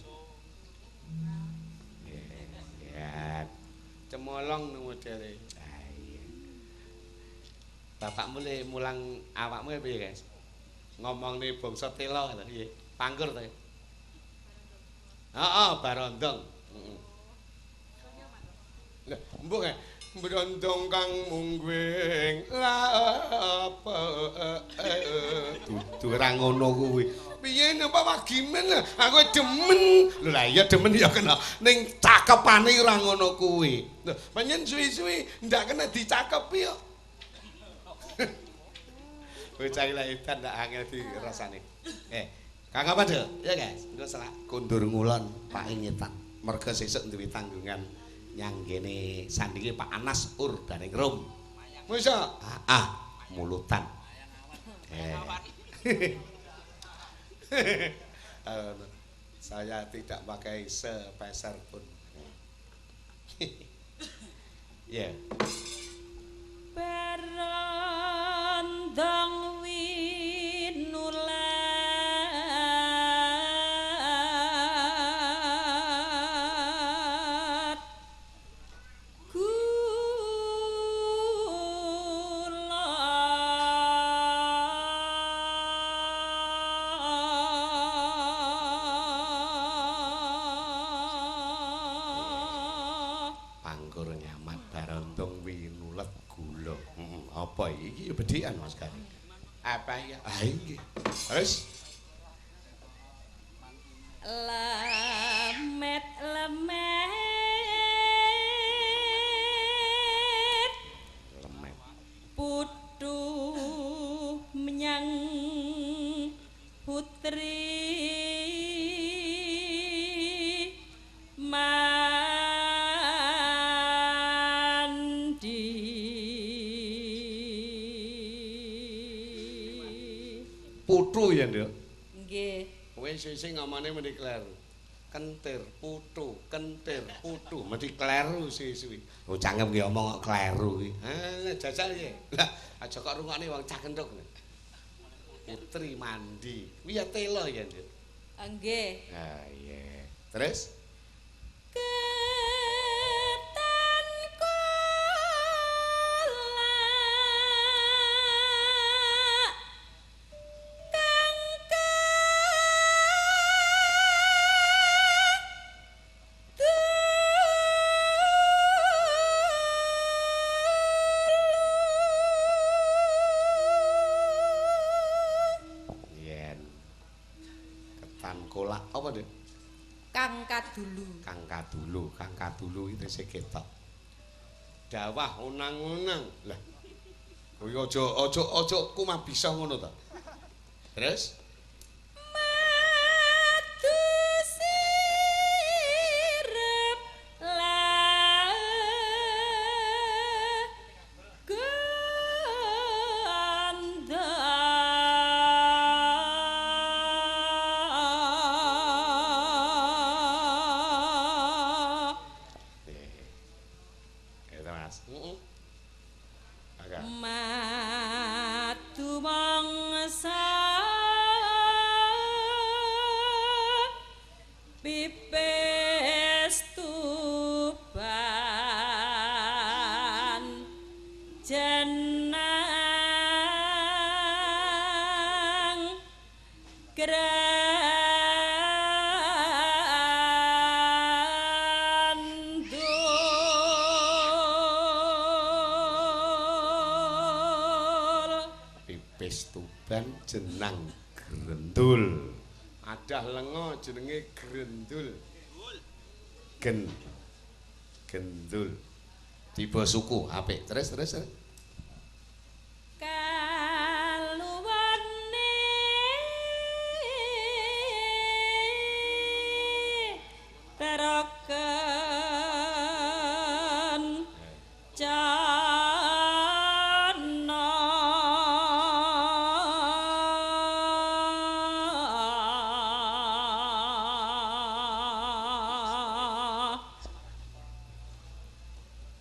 Ya. Cemolong nang modele. Ah iya. Bapakmu le mulang awakmu piye, Guys? Ngomongne bangsa tela to piye? Pangkur to. Heeh, barondong. Heeh. Lah, mbok brondong kang munggwing la apa dudu ora ngono kuwi piye napa wagimen aku demen lho lah iya demen ya kena ning cakepane ora ngono kuwi lho panjen suwi-suwi ndak kena dicakepi kok bocah iki edan ndak angel dirasane Kang apa Dek ya guys engko selak kondur ngulon Pak Nyetan merga sesuk duwe tanggungan nyanggene sandinge Pak Anas Urbaningrum. Masa? Mulutan. Saya tidak pakai sepeser pun. Ya. Berondong winulan Apa iki bedhikan Mas Kari? Apa ya? Iki. Wis. Lemet putu menyang putri putu ya, Nduk? Nggih. Kowe sing ngomongane mesti kleru. Kentir, putu, mesti kleru suwi-suwi. Oh cangkem ki omong kok kleru ki. Jajal piye? Lah aja kok rungokne wong cah kenthuk. Putri mandi. Kuwi ya telo ya, Nduk? Nggih. Ha iya. Terus? Kolak apa Dek? Kang Kadulu. Kang Kadulu itu sing ketok. Dawah unang-unang. Lah. Kuwi aja kumah bisa ngono ta. Terus madu sirep madu mangsa pipis tuban jenang grandul pipis tuban jenang grendul. Adah lenga jenenge grendul. Gendul. Tiba suku apik. Terus. kaluwane teroken cana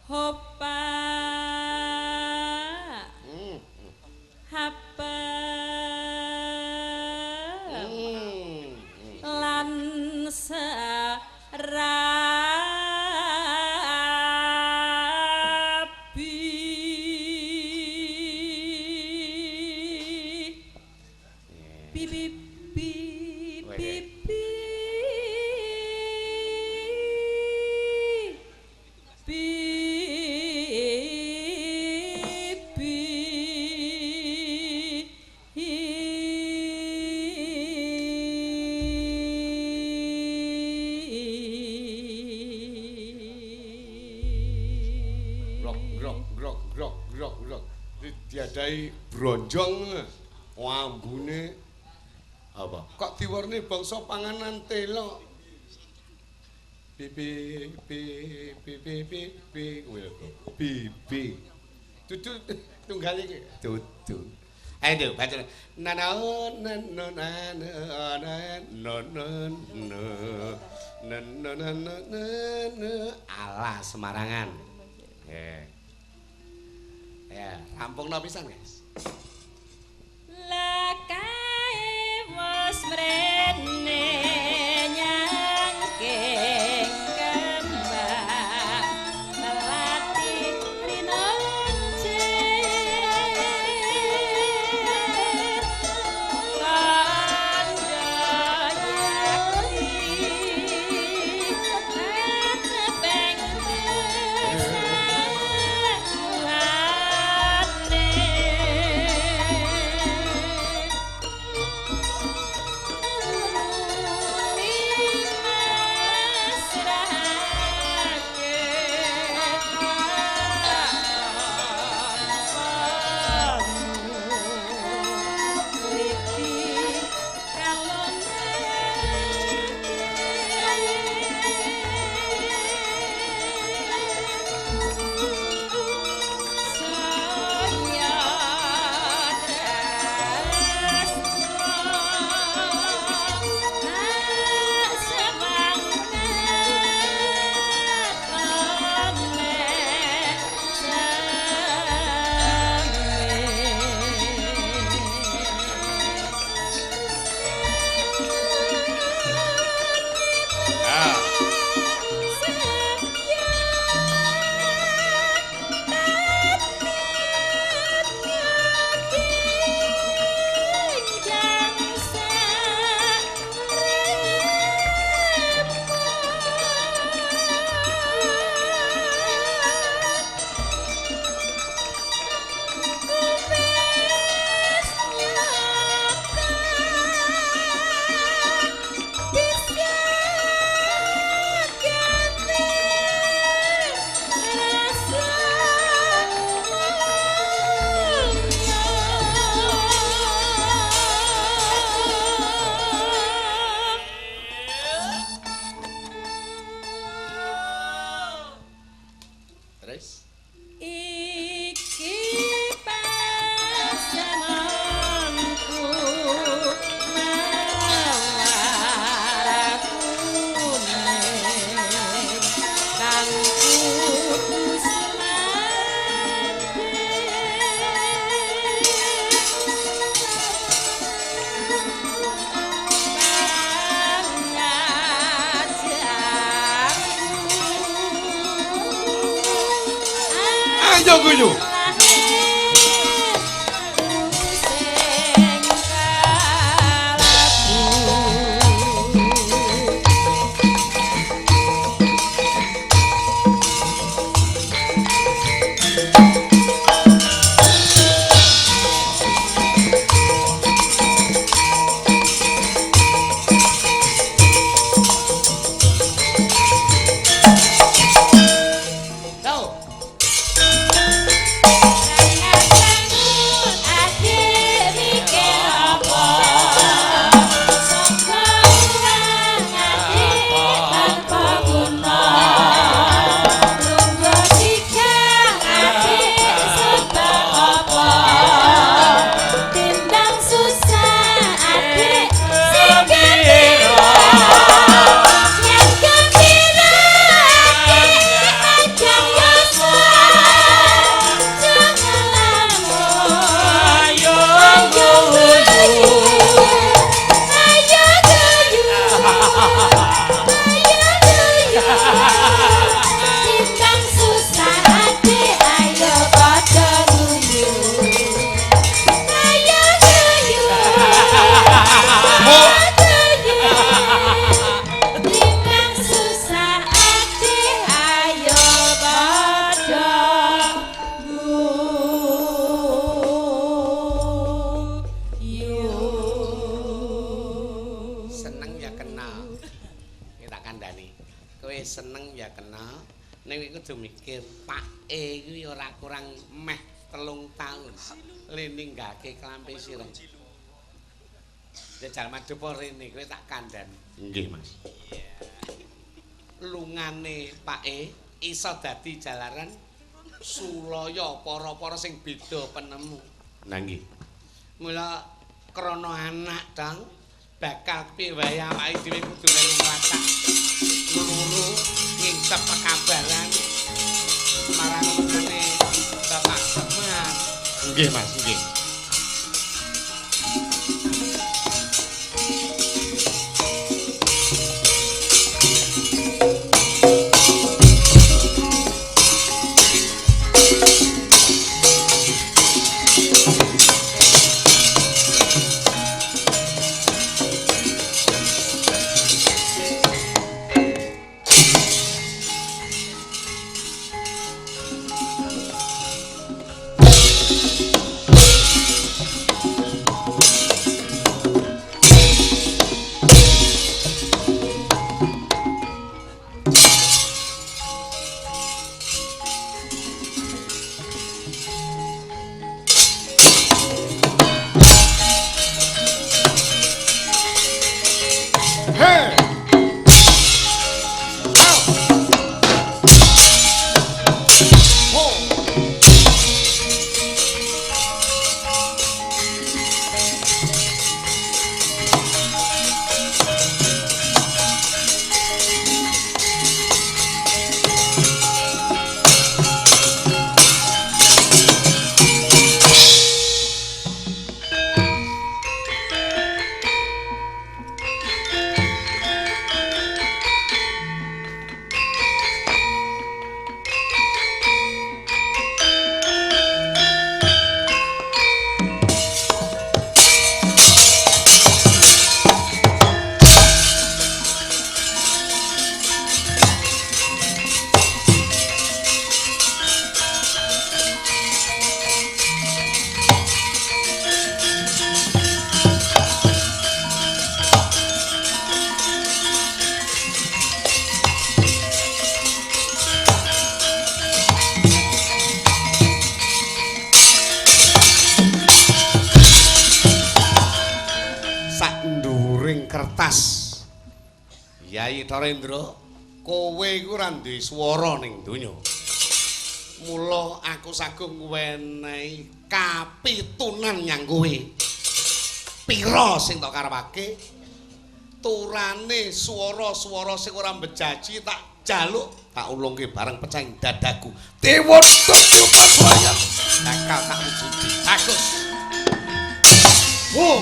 hopa hapa lan serabi pipi pipi grok. Diadai bronjong ambune apa? Kok diwarni bangsa panganan telo. Pipi bibi. Dudu tunggal iki. Dudu. Ayo baca. Alah Semarangan. Ya, rampungno pisan, guys. lakae wis mrene nyangking kembang melati rinonce kandha yakti tetepeng wis. Iki pasemanku mawarakune kang putus Ayo guyu. Seneng ya kenal ning iki kudu mikir Pak E kuwi ora kurang meh 3 taun leninggake klampi sirah Jajal Madupa rene kowe tak kandhani nggih Mas lungane Pak E iso dadi jalaran sulaya para-para sing beda penemu nah nggih mula krana anak dang bakal piye wae awake dhewe kudu melu nglacak loro ngingsep pekabaran marang ngene Bapak Semar. Nggih Mas, nggih. Yai Tarendra, kowe iku ora duwe swara ning donya. Mula aku sagung wenehi kapitunan nyang kowe. Pira sing tok karepake? Turane swara-swara sing ora bejaji tak jaluk, tak ulungke bareng pecahing dadaku. Dewa Tujuh Bayang. Bakal tak wujudi. Bagus. Oh.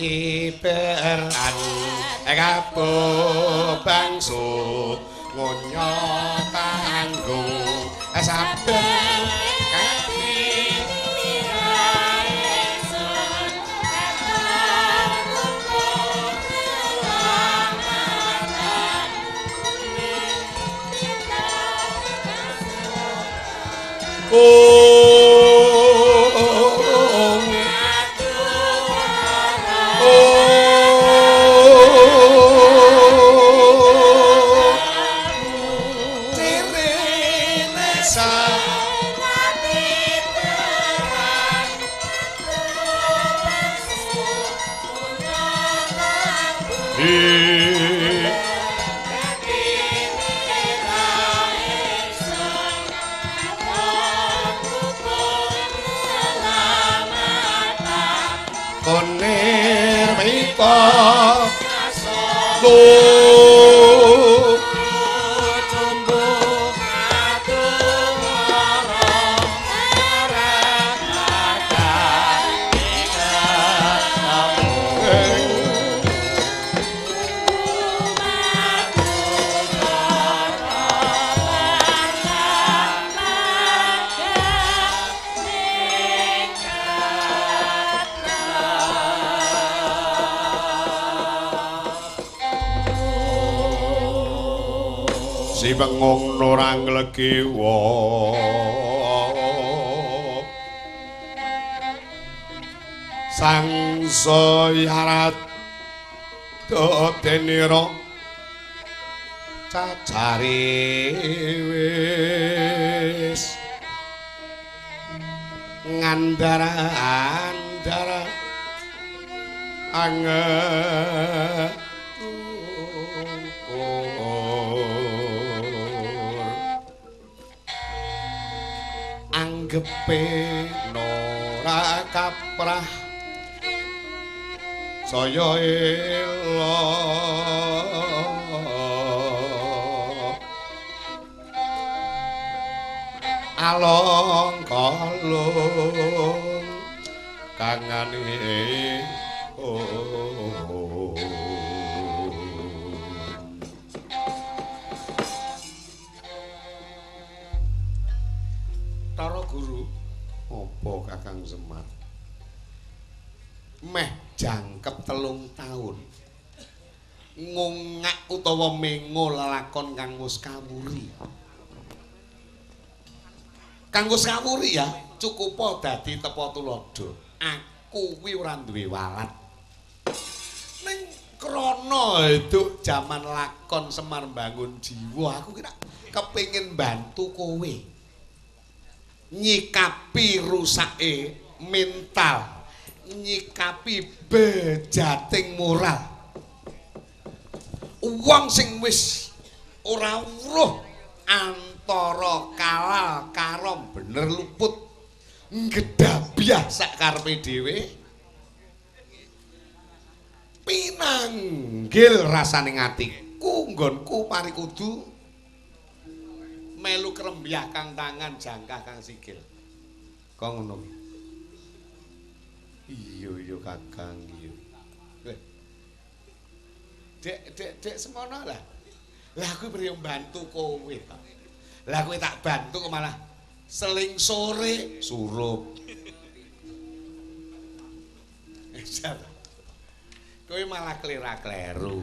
Iberan kapo bangsu ngonya tanggung saben si bengung nurang legiwa sang soyarat dodeniro cacari wis ngandara-andara anget anggepe nora kaprah saya elo along kalung kakangane oh. Tara Guru apa Kakang Semar meh jangkep 3 taun ngungak utawa mengo lelakon kang wis kawuri. Kang wis kawuri ya cukupa dadi tepa tuladha. Aku kuwi ora duwe walat. Ning krana eduk jaman lakon Semar Bangun Jiwa aku kira kepengin bantu kowe nyikapi rusake mental, nyikapi bejating moral. Wong sing wis ora weruh antara kalal karo bener luput nggedabyah sak karepe dhewe pinanggil rasaning atiku nggonku mari kudu melu krembyah kang tangan jangkah kang sikil. Kok ngono. Iya Kakang iya. Dek semono lah. Lah aku priyo bantu kowe ta. Lah kowe tak bantu kok malah seling sore surup. Jar. Kowe malah klera-kleru.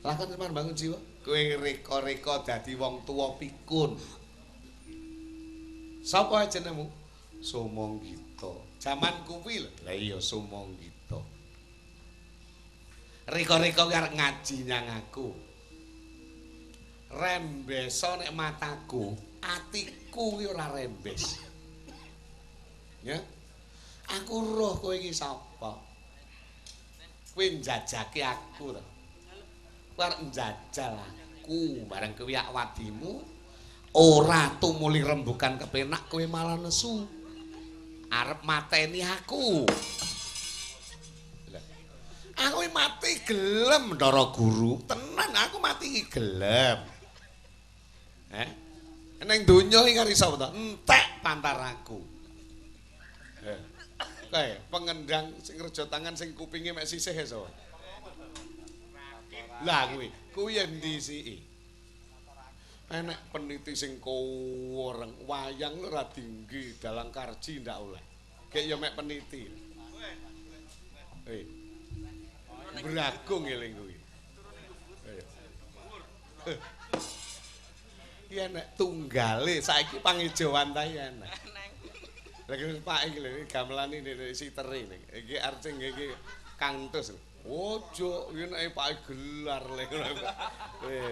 Lakon Semar Bangun Jiwa. Kowe reka-reka dadi wong tuwa pikun. Sapa jenengmu? Sumonggita. Jaman kuwi lho. Lah iya Sumonggita. Reka-reka arep ngaji nyang aku. Rembeso nek mataku, atiku kuwi ora rembes. Ya. Aku roh kowe iki sapa? Kowe njajake aku to. Kowe arep njajal aku bareng kewiak wadimu ora tumuli rembukan kepenak kowe malah nesu. Arep mateni aku. Aku mati gelem Ndara Guru, tenan aku mati iki gelem. Ning donya iki karo iso to, entek pantar aku. Kae pengendang sing reja tangan sing kupinge mek sisih iso. Lah kuwi endi siki? Enek peniti sing kuwereng wayang ora dinggi dalang karji ndak oleh. Kek ya mek peniti. Bragung eling kuwi. Iya nek tunggale saiki pangijowan ta ya nek. Lagi Pak iki lho gamelane ndek sitere iki. Iki arcing iki kantus. Ojo iki nek Pak gelar le. Weh.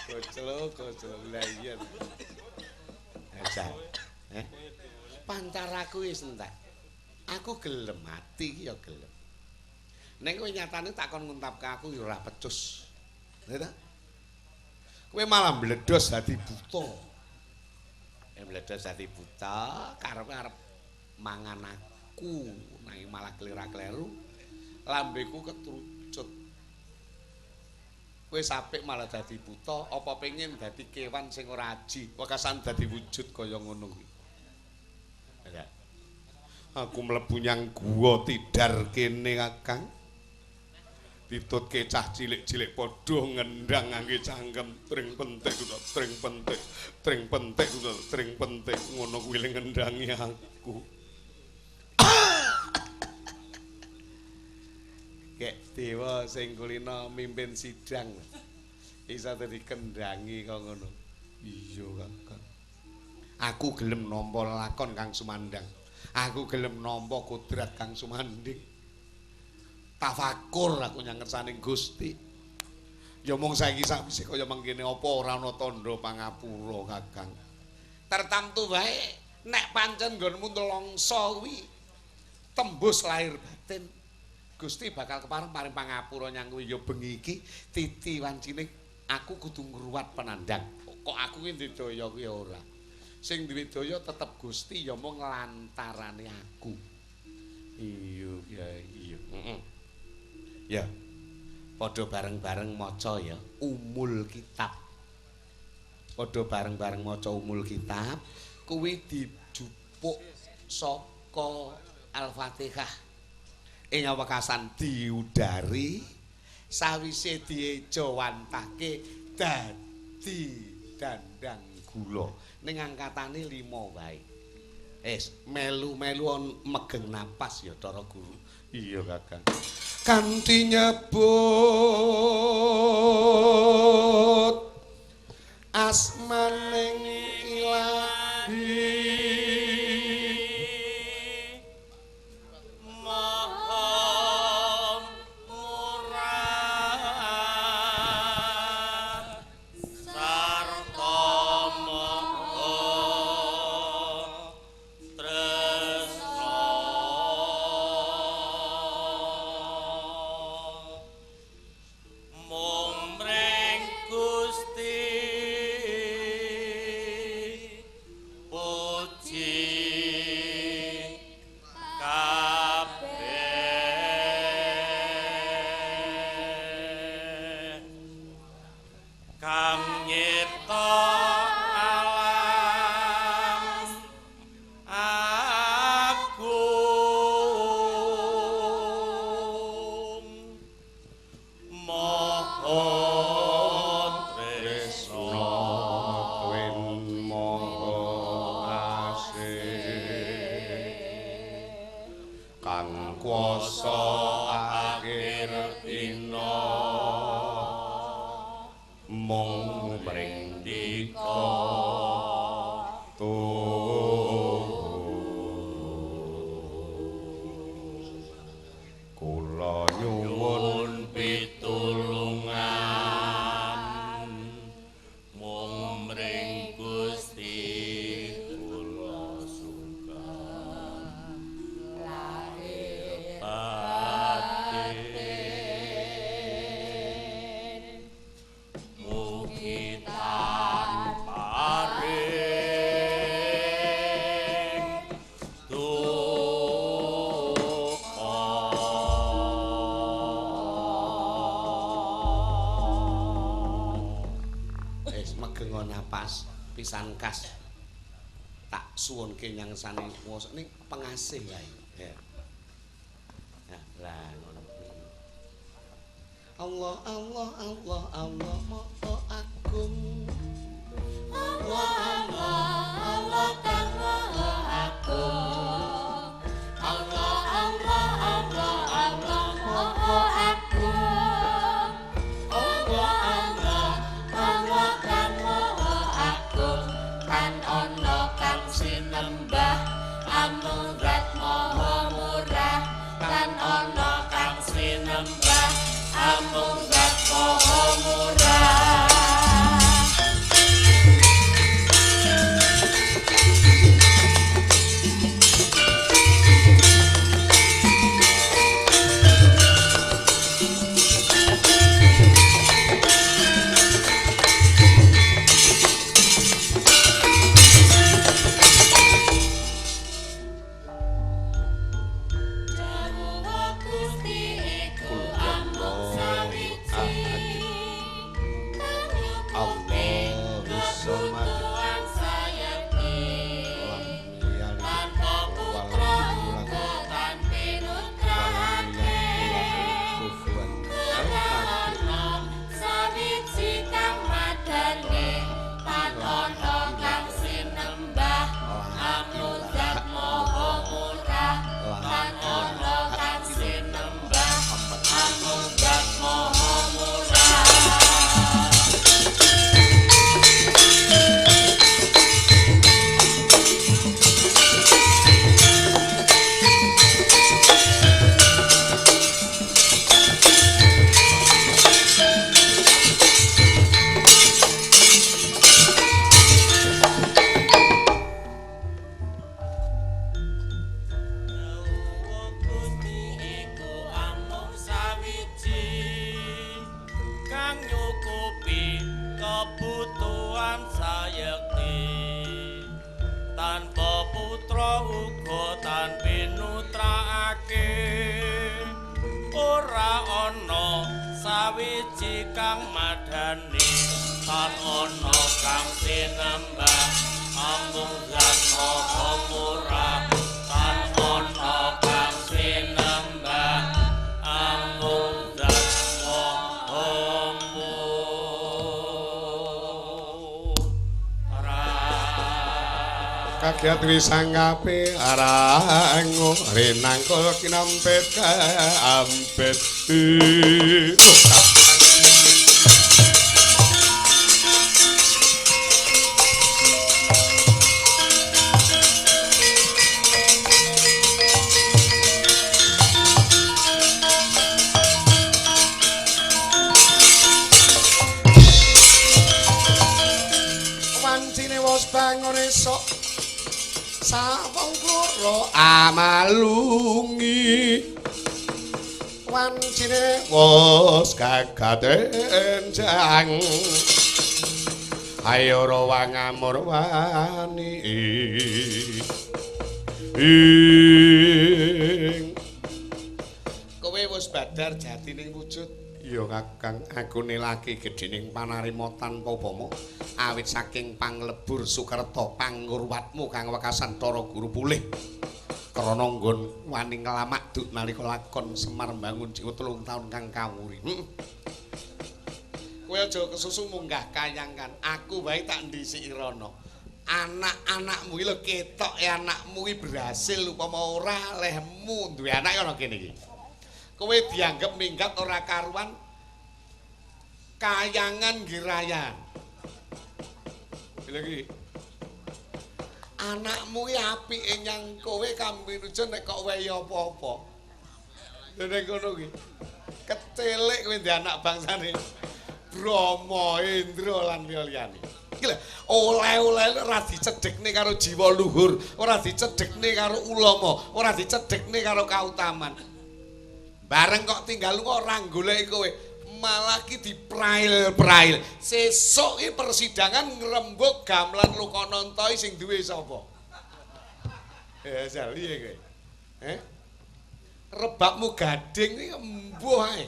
Koclo lah iya. Aja. Pantaraku wis entek. Aku gelem mati iki ya gelem. Ning kowe nyatane takon nguntapke aku ya ora pecus. Lha ta? Kowe malah mbledos dadi buta. Mbledos dadi buta karepe arep mangan aku, nanging malah klera-kleru. Lambeku ketrucut. Kowe sapik malah dadi buta, apa pengen dadi kewan sing ora aji, wekasan dadi wujud kaya ngono kuwi. Ya. Aku mlebu nyang guwa tidar kene Kakang. Ditutke cah cilik-cilik padha ngendang ngangge cangkem tring pentek ngono kuwi ngendangi aku. Kek dewa sing kulina mimpin sidang iso dikendangi kok ngono. Iya Kakang. Aku gelem nampa lakon Kang Sumandang. Aku gelem nampa kodrat Kang Sumanding. Tafakur aku nyang ngersaning Gusti. Ya mung saiki sakwise kaya mangkene apa ora ana tandha pangapura Kakang. Tertamtu wae nek pancen nggonmu nelongso kuwi tembus lahir batin. Gusti bakal kepareng paring pangapura nyang kuwi ya bengi iki titi wancine aku kudu ngruwat penandang. Kok aku ki ndedaya kuwi ora. Sing duwe daya tetep Gusti ya mung lantarane aku. Iya iya. Ya. Padha bareng-bareng maca ya Umul Kitab. Padha bareng-bareng maca Umul Kitab kuwi dijupuk saka Al-Fatihah ing wekasan diudari sawise diejawantake dadi dandang gula ning angkatane 5 wae. Melu-melu megeng napas ya cara guru. Iya Kakang. Kanthi nyebut asmaning ilahi pisan kas tak suwunke nyangsane kuwasa ning pengasih wae ya. Lah ngono. Allah Allah Allah Allah Maha Agung. Allah Allah Allah Kang Maha Agung. Allah Allah Allah Allah Maha Agung. Allah Allah Allah Kang Maha Agung. Kan ana kang sinembah amung Zat Maha Murah. Kan ana kang sinembah amung Zat Maha Murah. Amung Zat Maha Murah, tan ana rakyat wisangkape arango rinangkul kinampet kampet bangun esok sawang kloro amalungi wancine wos kagaten jang ayo ora ngamur wani kowe wis badar jatining wujud iya kakang aku nilaki gedhening panarima tanpa upama awit saking panglebur Sukerta pangurwatmu kang wekasan Tara Guru pulih krana nggon wani nglamak duk nalika lakon Semar Mbangun Jiwa 3 taun kang kawuri kowe aja kesusu munggah kayangan aku wae tak ndhisiki rono anak-anakmu iki lho ketok anakmu iki berhasil upama ora lehmu duwe anak ana kene iki kowe dianggep minggat ora karuan kayangan girayan lagi anakmu iki apike nyang kowe kampinujon nek kok wae apa-apa nek ngono iki kecelik kowe ndek anak bangsane Brahma Indra lan liyane iki lho oleh-oleh ora dicedhekne karo jiwa luhur ora dicedhekne karo ulama ora dicedhekne karo kautaman bareng kok tinggal lunga ora goleki kowe malah ki diprail-prail sesuk iki persidangan ngrembug gamelan Lokananta sing duwe sapa jali kowe rebabmu gading iki embuh ae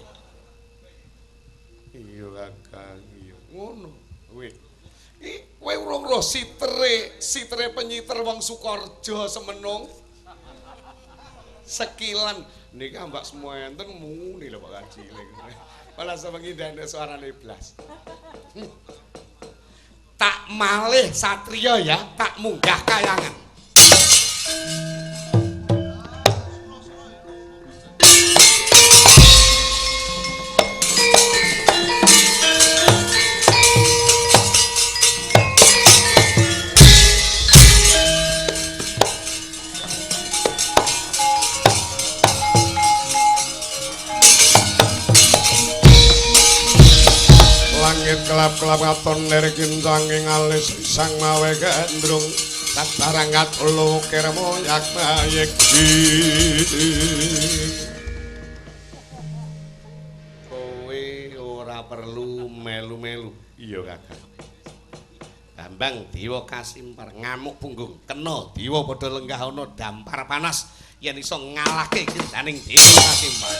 iya kakang iya ngono kowe iki kowe urung roh sitere penyiter wong Sukarja semenung sekilan niki ambak semua enten muni lho Pak Kaji malah sewengi ndandek suarane blas tak malih satriya ya tak munggah kayangan kelap-kelap katon nirikin sanging alis sang mawe gandrung satarangkat ulu kirmo yak mayek kowe ora perlu melu-melu iya kakak Bambang Dewa Kasimpar ngamuk punggung kena Dewa padha lenggah ana dampar panas yen iso ngalahke kirdaning Dewa Kasimpar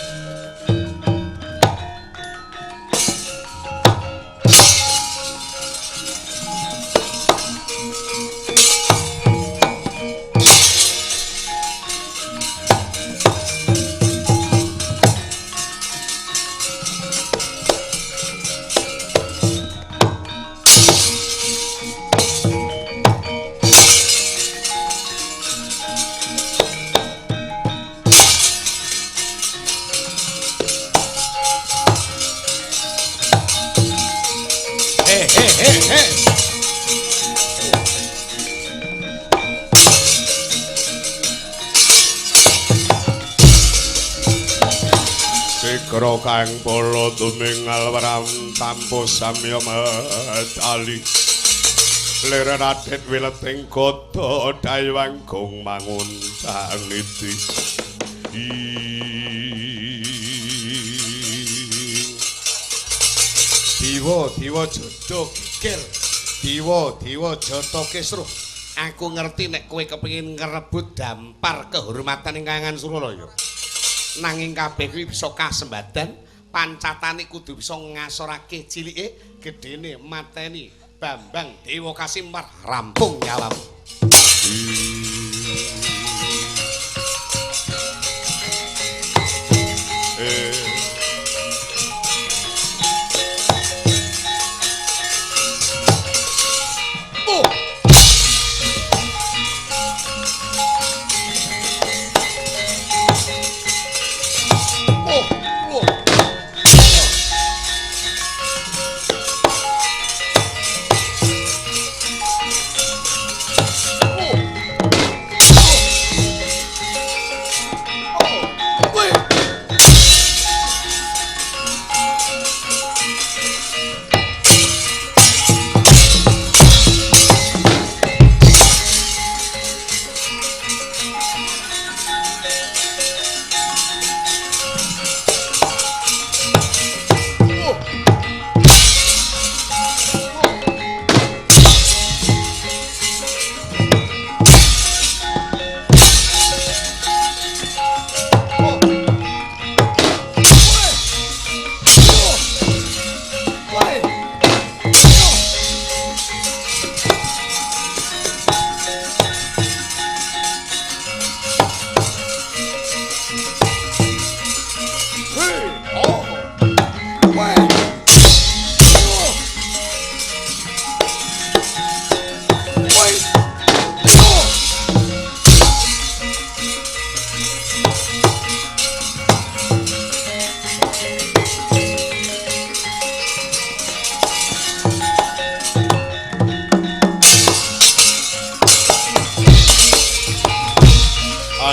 Sikra kang polo tumingal waram tampo samya medali lir radet wileting kota dayang gong mangun taniti Diwa jodo kikir Diwa jodo kisruh aku ngerti nek kowe kepengin ngrebut dampar kehormatan ing Kayangan Suralaya nanging kabeh kuwi bisa kasembadan pancatane kudu bisa ngasorake cilike gedene mateni Bambang Dewa Kasimpar rampung nyawamu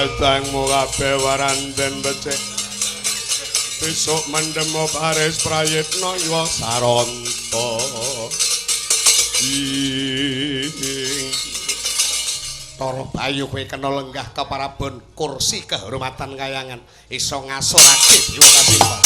Adangmu kabeh waranten becik besok mendemo baris prayitna ya saranta Tara Bayu kowe kena lenggah keparabon kursi kehormatan kayangan iso ngasorake Dewa Katimba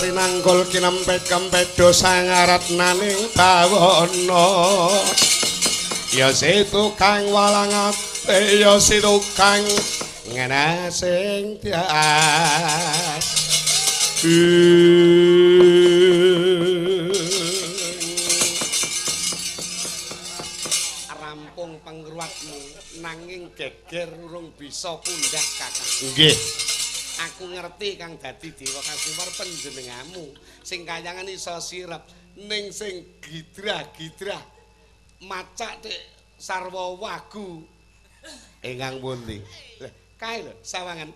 Rinanggul kinempet-kempet dosa ngaratnaning bawana ya si tukang walang ate ya si tukang ngenasing tias rampung pengruatmu nanging geger urung bisa pundak kakak nggih aku ngerti kang dadi Dewa Kasimar panjenenganmu sing kayangan iso sirep ning sing gidrah-gidrah macak dik sarwa wagu ingkang pundi kae lho sawangan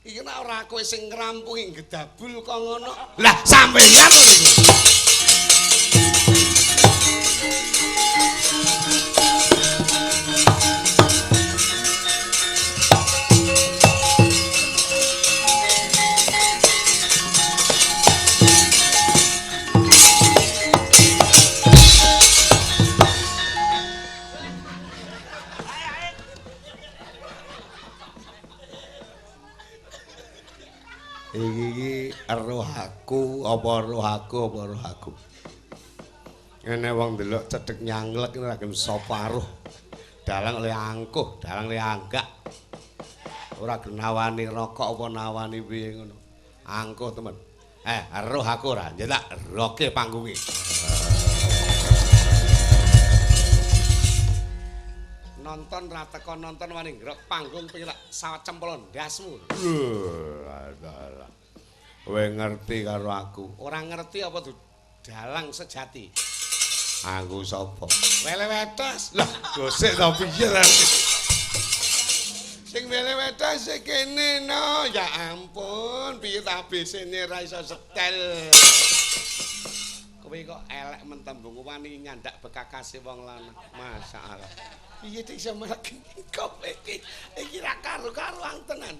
iki nek ora kowe sing ngrampungi gedabul kok ngono lah sampeyan lho niku iki roh aku apa roh aku ngene wong ndelok cedhek nyanglek ora gelem sapa aruh dalang le angkuh dalang le anggak ora gelem nawani rokok apa nawani piye ngono angkuh temen roh aku ora nyetak roke panggunge nonton ra teko nonton wani ngrok panggung pengen sawat cempel ndasmu. Adalah. Kowe ngerti karo aku. Ora ngerti apa dalang sejati. Aku sapa? Wele wetas. Lah, gosek ta piye ra. Sing wele wetas sik kene no. Ya ampun, piye ta besene ra iso setel. Kowe kok elek mentembung wani nyandak bekakase wong lanang. Masyaallah. Piye dik iso mlaku kop iki ra karo-karoan tenan.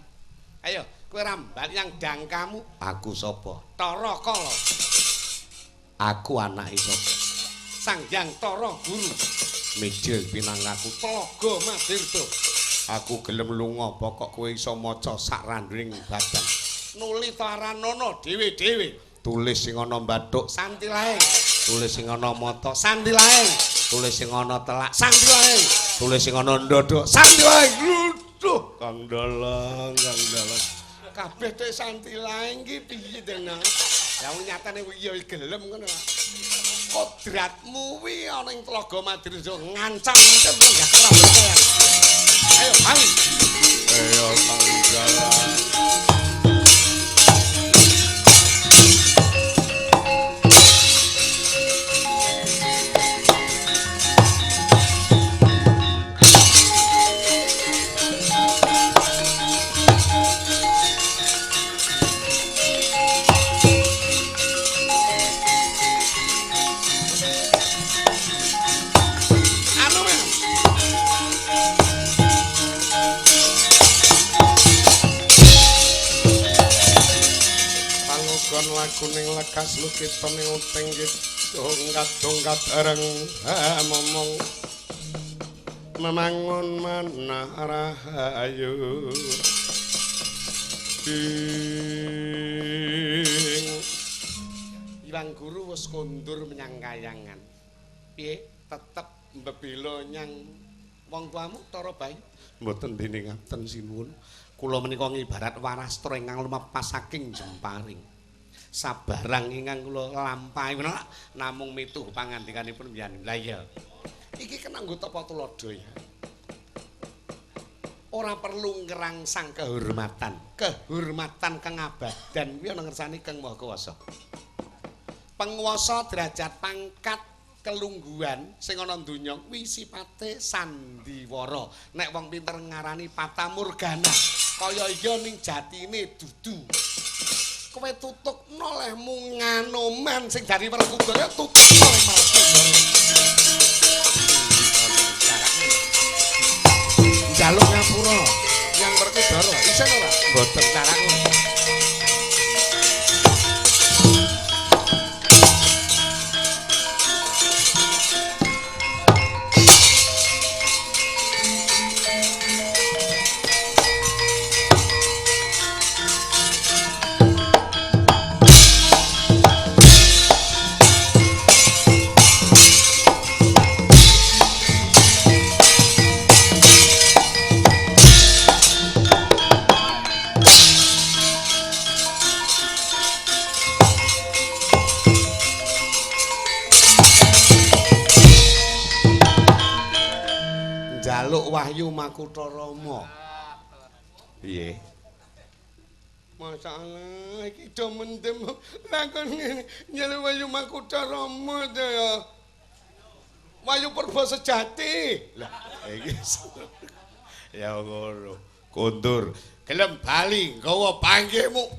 Ayo, kowe rambak yang dangkamu. Aku sapa? Tara Kala. Aku anake sapa? Sangjang Tara Guru. Mijil pinangaku Tlaga Madirta. Aku gelem lunga pokok kowe iso maca sak randring badan. Nuli taranana dhewe-dhewe. Tulis sing ana bathuk santi laeng. Tulis sing ana mata santi laeng. Tulis sing ana telak santi laeng. Tulis sing ana ndodok santi laeng. Luduh Kang Dalang, Kang Dalang. Kabeh tek santi laeng iki piye tenan? Ya nyatane ya gelem ngono. Kodratmu kuwi ana ing Tlaga Madirja ngancam enten enggak kerambekan. Ayo, ayo. Ayo Kang Dalang. Laguning lekas lukita ning uting dongkat-dongkat areng momong memangun manah rahayu Iwang Guru wis kondur menyang kayangan. Piye? Tetep mbebela nyang wong tuamu Tara Bayu? Mboten dene ngaten sinuwun. Kula menika ngibarat warastra ingkang lumepas saking jemparing. Sabarang ingkang kula lampahi menawa namung mituh pangandikanipun mbiyen. Lah iya. Iki kena nggo tapa tuladha ya. Ora perlu ngerangsang kehormatan kang abadan kuwi ana ngersani Kang Maha Kuwasa. Penguasa derajat pangkat kelungguhan sing ana donya kuwi sipate sandiwara. Nek wong pinter ngarani fatamorgana, kaya iya ning jatine dudu. Kowe tutukno lehmu nganoman sing dari Werkudara tutukno leh Werkudara. Jaluk ngapura yang Werkudara isen ora? Mboten carane. Jaluk Wahyu Makutha Rama. Piye? Masalah iki do mendem lakon ngene njaluk Wahyu Makutha Rama to ya. Wahyu Purba sejati. Lah iki ya ngono. Kondur gelem bali nggawa panggihmu.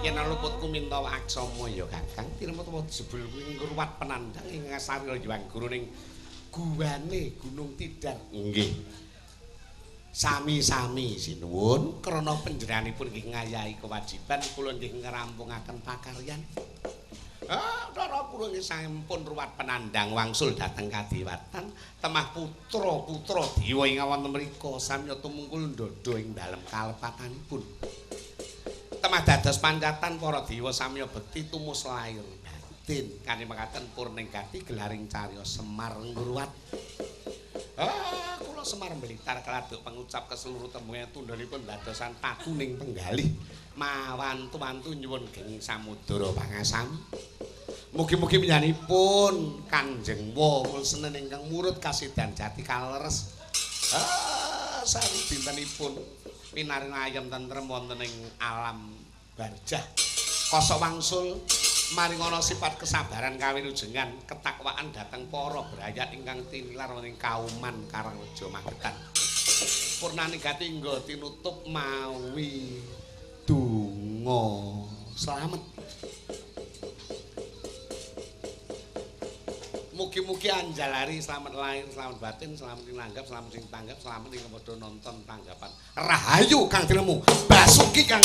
kena luputku minta aksama ya Kakang tiremut jebul kuwi ngruwat penandang ing Ngasarya Hyang Guru ning guwane Gunung Tidar. Nggih. Sami-sami sinuwun krana panjenenganipun nggih ngayahi kewajiban kula nggih ngrampungaken pakaryan. Cara kula nggih sampun ruwat penandang wangsul dhateng kadewatan temah putra-putra dewa ing wonten mriku samya tumungkul ndada ing dalem kalepatanipun. Temah dados pancatan para dewa samya bekti tumus lair batin kanthi mekaten purningati gelaring carya Semar ngruwat. Kula Semar Blitar kladuk pangucap ke seluruh tembunge tundhanipun dadosan takuning penggalih mawantu-wantu nyuwun geng samudra pangasami. Mugi-mugi panjenenganipun Kanjeng Wa senen ingkang murut kasidan jati kaleres. Sami dintenipun pinaring ayem tentrem wonten ing alam barjah. Kosok wangsul maring ana sifat kesabaran kawilujengan ketakwaan dhateng para brayat ingkang tinilar wonten kauman Karangreja Magetan. Purnane gati nggo tinutup mawi donga slamet. Mugi-mugi anjalari slamet lahir, slamet batin, slamet ing nanggap, slamet sing tanggap, slamet ing padha nonton tanggapan. Rahayu Kang Tiremu, Basuki Kang.